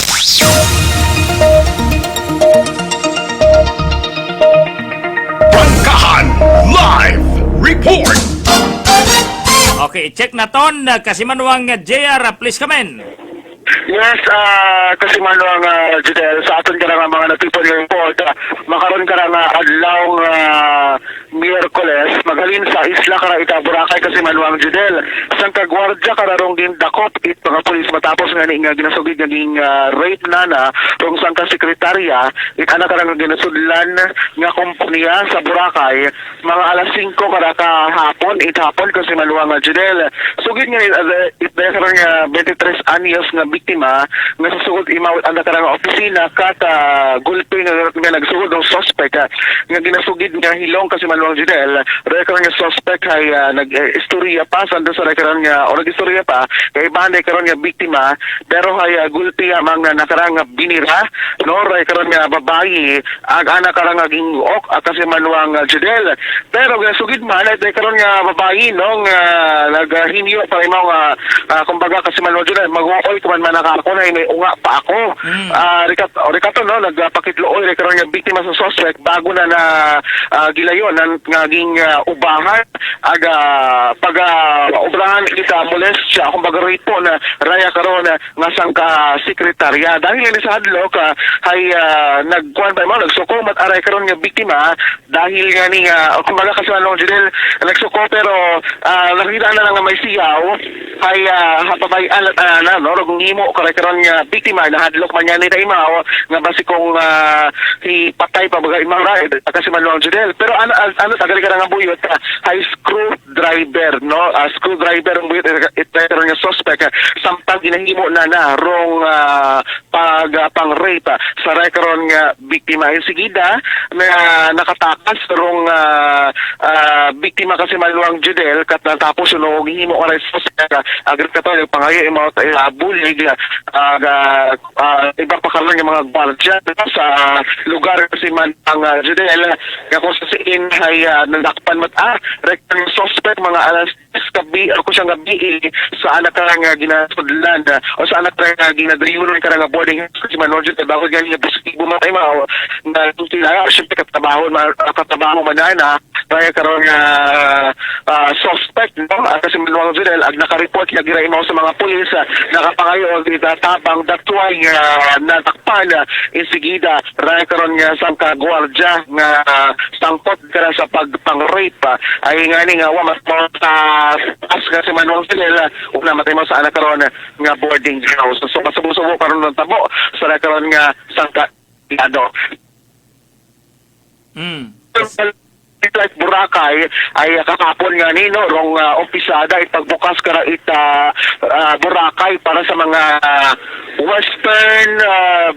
Speaker 3: Prangkahan Live Report!
Speaker 2: Okay, check na ton kasimanwa nga J.R. Please come in.
Speaker 5: Yes, kasi manuang Jidel, sa aton ka nga mga natipon yung report, makaroon ka nga adlaw Miyerkules, maghalin sa isla ka ita Boracay kasi manuang Jidel. Sang kagwardya ka rong din dakop it mga pulis matapos nga ginasugid naging rape na rong sang ka sekretarya, it anak ka nga ginasudlan nga kompanya sa Boracay, mga alas 5 ka hapon, it hapon kasi manuang Jidel. Sugid nga it dahil nga 23 anyos nga biktima nga susugod imawit ang nakarang opisina kata gulpi nga nagsugod ng suspect nga ginasugid nga hilong kasi maluang Jidel. Raya ka
Speaker 6: karon nga suspect ay nag-istorya pa sando sa karon nga o nag-istorya pa kay bande karon nga biktima pero hay gulpi amang nakarang nga binira no ray karon nga babayi ag ana karang nga gingok kasi manuang judel pero nga sugid man ay karon nga babayi no nga naghinyo pa imaw nga kumbaga kasi manuang judel mag-oy kuman man nakako na may unga pa ako rikato no nagpakitluoy ray karon nga biktima sa suspect bago na gilayon naging ubahan aga pag obrahan kita molest siya kumbaga rape na raya karon nga sangka sekretarya dahil ni sa hadlok ay nagkuan pa mo nagsuko mat aray karon nga biktima dahil nga ni kumbaga kasi ano Jidel nagsuko pero nakita na lang nga may siyaw ay hapabayan na no rog himo karon nga biktima na hadlok man niya ni taimaw nga basikong ipatay pa baga imang ride kasi man Jidel pero ano tagali ka nga buyot ay screwdriver no screwdriver ang buyot ito nga suspect samtang ginahimo na rong pang rape sa rekaron nga biktima yung sigida na nakatakas rong biktima kasi maluang judel kat natapos yung himo ka rin suspect agrit ka to yung pangayo yung mga bulig iba pa karoon yung mga gwardya sa lugar kasi man ang judel nga kung sa siin ay nandakpan rekan suspect mga alas kabi ako siyang gabi sa anak ka nga ginasudlan o sa anak ka nga ginadayunan ka nga boarding house kasi manodyo na bago ganyan nga positibo matay mao na sila siyempre katabaho manana kaya karon nga suspect no kasi manuang judel ag naka-report nga giray mo sa mga pulis nakapangayo tabang datway nga natakpan insigida kaya karon nga sangka gwardya nga sangkot ka sa pang-rape ay nga ni nga wa mas as kasi manuang judel una matay mo sa anak karon nga boarding house so masubo karon ng tabo sa karon nga sangka like Boracay ay kakapon nga ni no rong opisada ipagbukas kara ita Boracay para sa mga Western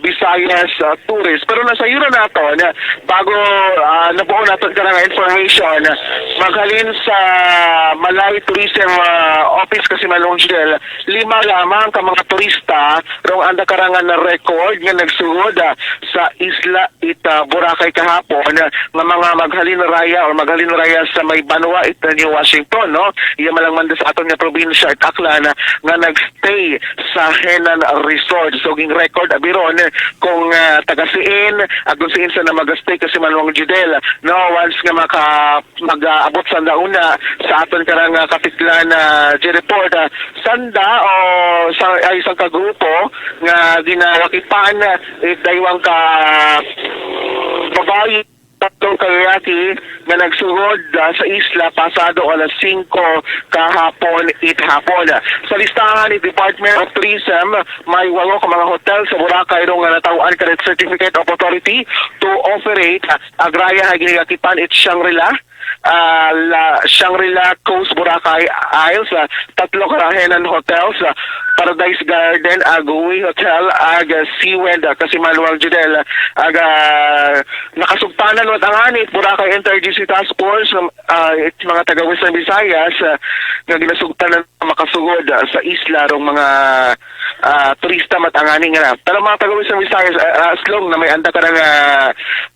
Speaker 6: Visayas tourists pero nasa Euro nato na bago nabuo nato nga information maghalin sa Malay Tourism Office kasi Malongjel 5 lamang ka mga turista rong anda karangan na record nga nagsugod sa isla ita Boracay kahapon nga mga maghalin raya o maghalin raya sa may Banwa ita New Washington no iya malangman sa aton nga probinsya at Aklan nga nagstay sa Henan Resort so ging record abiron kung taga-siin kung siin sa na magstay kasi manuang judel no once nga mag-abot sa dauna sa aton karang kapitlan report sanda o sa isang kagrupo nga ginawakipan daywang ka babae tatlong kayaki na nagsugod sa isla pasado alas 5 kahapon hapon. Sa listahan ni Department of Tourism, may 8 ka mga hotel sa Boracay rong natawaan ka Certificate of Authority to operate agraya ha ginakipan it Shangri-La Shangri-La Coast Boracay Isles, 3 karahenan hotels, Paradise Garden, Agui Hotel, Seawind, kasi maluwang judel, nakasugpanan at anganit, Boracay Inter-GC Task Force, mga taga-Western Visayas, nga ginasugtanan makasugod sa isla rong mga turista matangani nga. Pero mga taga-Western Visayas, as long na may anda ka nga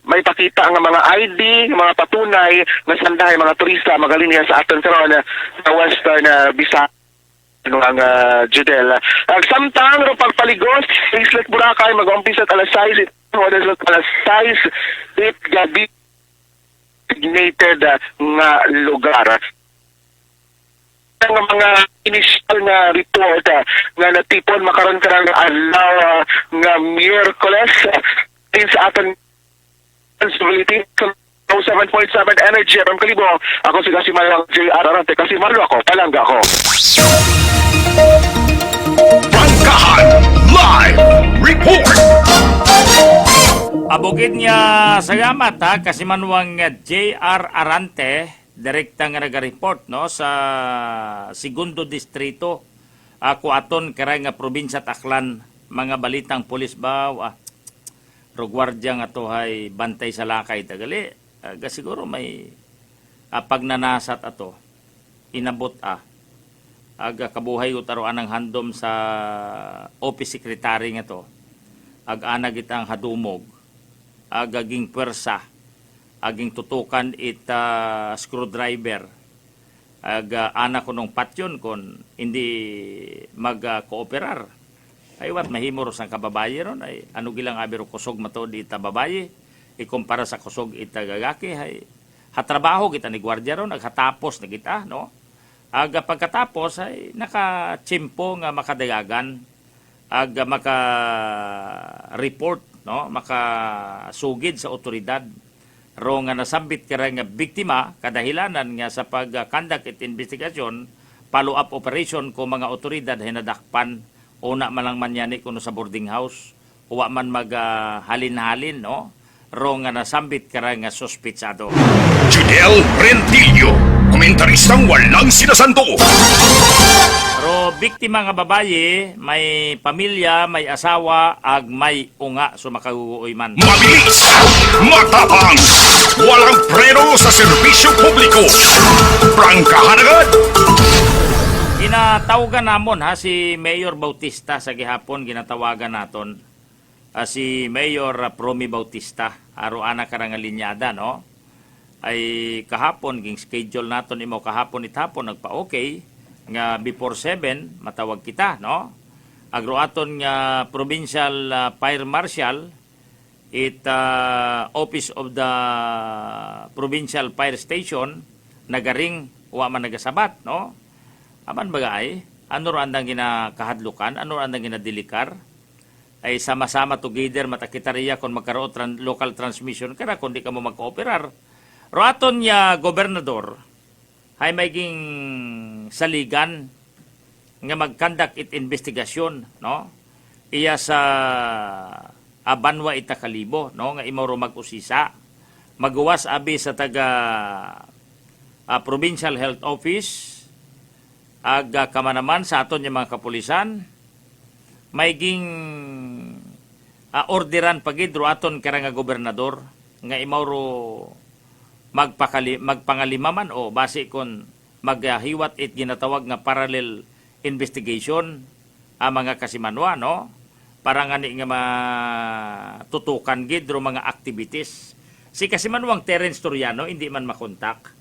Speaker 6: may pakita ang mga ID, mga patunay na sandahay mga turista magalinya sa aton karon na Western Visayas ang judel. Samtang ro pagpaligos Islet Boracay mag-umpisa at alas 6 alas 6 gabi designated nga lugar. Ang mga initial nga report nga natipon makaron karang adlaw nga Miyerkules sa aton responsibility 7.7 Energy from Kalibo. Ako si Kasimalang JR Arante. Kasimalo ako, palangga ako.
Speaker 3: Bangkahan Live Report.
Speaker 2: Abugid niya salamat ha, Kasimanwang JR Arante, direkta nga nag-report no, sa Segundo Distrito, ako aton karang nga probinsya Aklan, mga balitang pulis ba, rogwardya nga to hay bantay sa lakay tagali. Siguro may pagnanasat ato inabot aga kabuhay utaro anang handom sa office secretary nga to ag ana gitang hadumog aga ging pwersa aging tutukan screwdriver aga ana ko nung patyon kon hindi mag-kooperar ay wat mahimo ro sang kababaye ron ay ano gilang abiro kusog mato di ita babaye ikumpara sa kusog ita gagaki ay hatrabaho kita ni gwardiya ron naghatapos na kita no aga pagkatapos ay nakachimpo nga makadayagan aga maka-report no makasugid sa otoridad ro nga nasambit kara nga biktima kadahilanan nga sa pag-conduct at investigation follow-up operation ko mga otoridad hinadakpan una malang manyani kuno sa boarding house uwa man halin-halin no ro nga nasambit kara nga suspitsado.
Speaker 3: Judel Rentillo, komentaristang walang sinasanto.
Speaker 2: Ro biktima nga babaye may pamilya may asawa ag may unga sumakagugoy man.
Speaker 3: Mabilis, matapang, walang preno sa serbisyo publiko. Prangkahan agad.
Speaker 2: Ginatawagan namon si Mayor Bautista sa gihapon ginatawagan naton si Mayor Promi Bautista aro ana karang linyada no ay kahapon ging schedule naton imo kahapon itapon nagpa-okay nga before 7 matawag kita no agroaton nga provincial fire marshal office of the provincial fire station nagaring wa man nagasabat no aman bagay, ano ro andang ginakahadlukan, ano ro andang ginadilikar, ay sama-sama together matakitariya kung magkaroon local transmission kaya kung di ka mo mag-cooperar. Ro aton niya gobernador, ay maging saligan nga mag-conduct it investigation, no? Iya sa Abanwa Itakalibo, no? Nga imo ro mag-usisa, magawas abi sa taga Provincial Health Office, aga kamanaman sa aton yung mga kapulisan maiging orderan pagidro aton karang gobernador nga imauro magpangalimaman o base kon maghiwat it ginatawag nga parallel investigation ang mga kasimanwa no para nga ni nga matutukan gidro mga activities si kasimanwang Terence Toriano hindi man makontak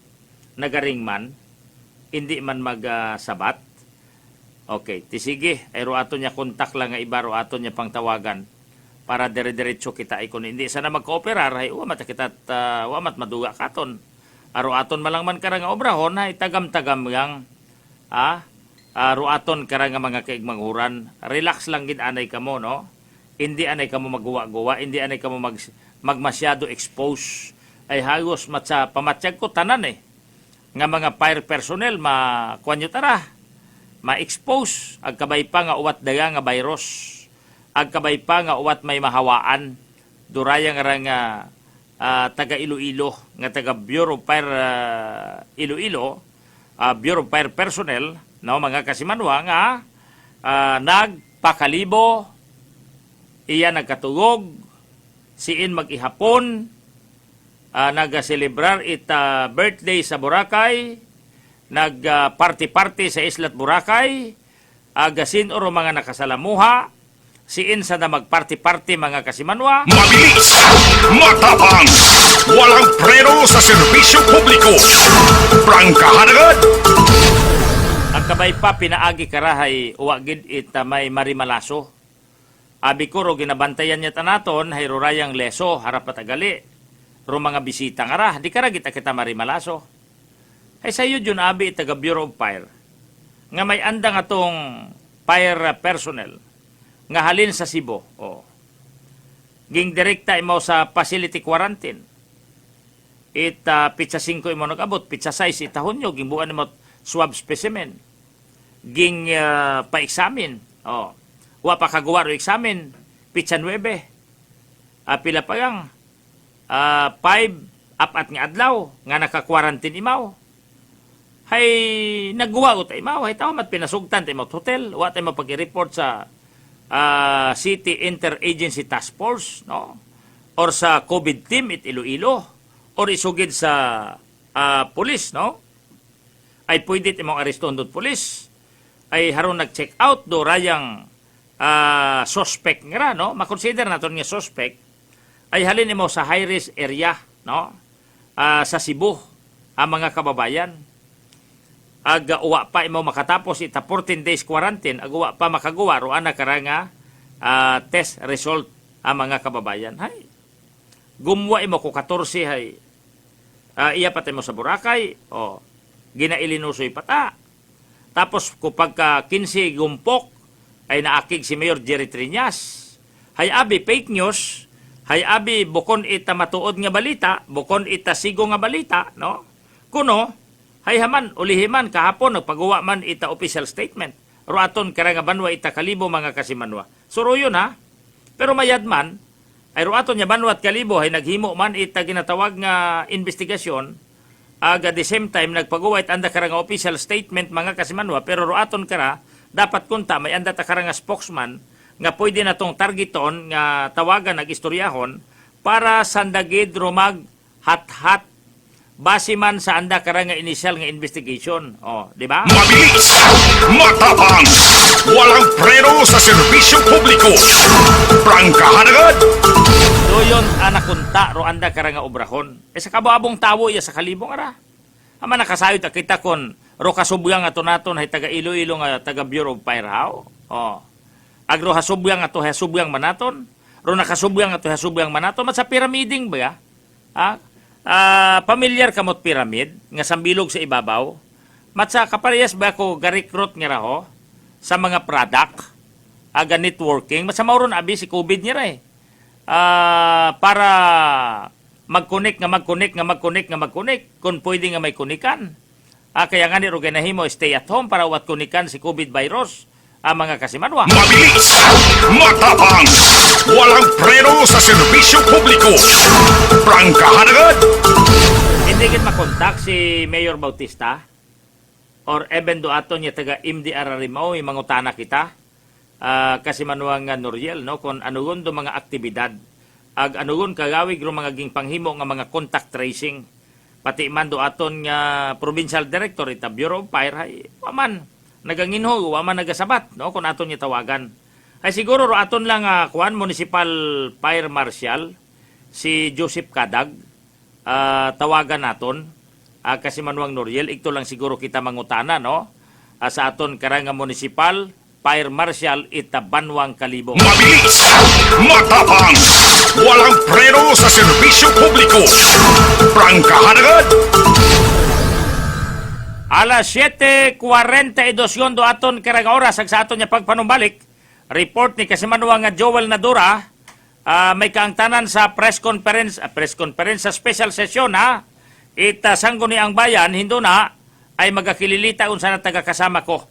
Speaker 2: nagaring man hindi man magsabat. Okay, tisige, ay aton niya kontak lang nga iba, aton niya pangtawagan para dire-diretso kita ikon. Hindi sana mag-cooperar, ay uwamat kita, uwamat maduga katon. Aton malangman karang obrahon, ay tagam-tagam yang, aton karang mga kaigmanghuran. Relax lang gid anay kamo, no? Hindi anay kamo magawa-gawa, hindi anay kamo magmasyado expose. Ay hagos matsa pamatsyag ko tanan nga mga fire personnel kuanyo tara ma-expose ag kabay pa nga uwat daya nga virus ag kabay pa nga uwat may mahawaan duraya nga taga Iloilo nga taga Bureau of Fire Iloilo Bureau of Fire personnel no mga kasimanwa nga nagpakalibo iya nagkatugog siin mag-ihapon nag-celebrar birthday sa Boracay, nag-party-party sa Islat Boracay, agasin oro mga nakasalamuha, siin sa na mag-party-party mga kasimanwa.
Speaker 3: Mabilis, matapang, walang preno sa serbisyo publiko. Prangkahan agad.
Speaker 2: Ang kabay pa pinaagi karahay uwagid may marimalaso. Abi ko ro ginabantayan niya tanaton hay rurayang leso harap patagali. Ro mga bisita nga ra, di kara kita marimalaso. Ay sa iyo yun abi taga Bureau of Fire. Nga may andang atong fire personnel nga halin sa Cebu. Ging direkta imo sa facility quarantine. Pitsa 5 imo nag-abot, pitsa 6 itahon nyo, gimbuan mo swab specimen. Ging pa-examine. Wa pa kagawa ro examine, pitsa 9. Pila pa yang 5 apat nga adlaw nga naka-quarantine imaw. Hay nagguwa uta imaw, hay tawmat pinasugtan imaw hotel, wa tay mapag-report sa City Interagency Task Force, no? Or sa COVID team it Iloilo or isugid sa pulis, no? Ay pwede imong areston doon pulis. Ay haron nag-check out do rayang suspect nga, no? Makonsider naton nga suspect ay halin imo sa high-risk area, no? Sa Cebu, ang mga kababayan. Uwa pa imo makatapos ita 14 days quarantine, uwa pa makagawa ro ana karanga test result ang mga kababayan. Hay. Gumwa imo ko 14 hay. Iya patay mo sa Boracay, ginailinusoy pata. Tapos kapag 15 gumpok ay naakig si Mayor Jerry Triñas. Hay abi fake news, hay abi bukon ita matuod nga balita, bukon ita sigo nga balita, no? Kuno hay haman ulihiman kahapon nagpagawa man ita official statement. Ruaton karanga banwa ita kalibo mga kasimanwa. Suro yun ha. Pero mayad man ay ruaton nya banwa at kalibo ay naghimo man ita ginatawag nga investigasyon. At the same time nagpagawa it anda karanga official statement mga kasimanwa. Pero ruaton kara dapat kunta may anda ta karanga spokesman nga pwede na tong targeton nga tawagan nag-istoryahon para sandagid rumag hat-hat base man sa anda karanga initial nga investigation. Di ba?
Speaker 3: Mabilis, matapang, walang preno sa serbisyo publiko. Prangkahan agad.
Speaker 2: Doyon anakunta ro anda karanga obrahon. Sa kabuabong tawo iya sa kalibong ara. Ama nakasayod kita kon ro kasubyang ato naton hay taga Iloilo nga taga Bureau of Fire how. Agro hasubyang ato hasubyang manaton. Ro nakasubyang ato hasubyang manaton sa pyramiding ba ya? Pamilyar kamot pyramid nga sambilog sa ibabaw. Matsa kaparehas ba ko ga-recruit nga raho sa mga product aga networking. Matsa mauron abi si COVID niya ra para mag-connect kung pwede nga may kunikan. Kaya nga ni ro ganahimo stay at home para wat kunikan si COVID virus ang mga kasimanwa.
Speaker 3: Mabilis, matapang, walang preno sa serbisyo publiko. Prangkahan agad.
Speaker 2: Hindi gid makontak si Mayor Bautista or even do ato niya taga MDR Rimao yung mangutana kita kasimanwa nga Noriel, no, kung anugon do mga aktibidad anugon kagawig ro mga ging panghimo nga mga contact tracing pati man do aton nga provincial director ita Bureau of Fire hay waman naganginho waman nagasabat, no, kung aton niya tawagan ay siguro ro aton lang municipal fire marshal si Joseph Kadag tawagan naton kasi manuang Noriel ito lang siguro kita mangutana, no, sa aton karanga municipal fire marshal ita Banwang Kalibo.
Speaker 3: Mabilis, matapang, walang preno sa serbisyo publiko. Prangkahan agad.
Speaker 2: Alas 7:42 yon do aton karanga oras sa aton nya pagpanumbalik. Report ni kasimanuang nga Joel Nadura may kaangtanan sa press conference sa special session ita sanggo ni ang bayan hindo na ay magakililita unsa na taga kasama ko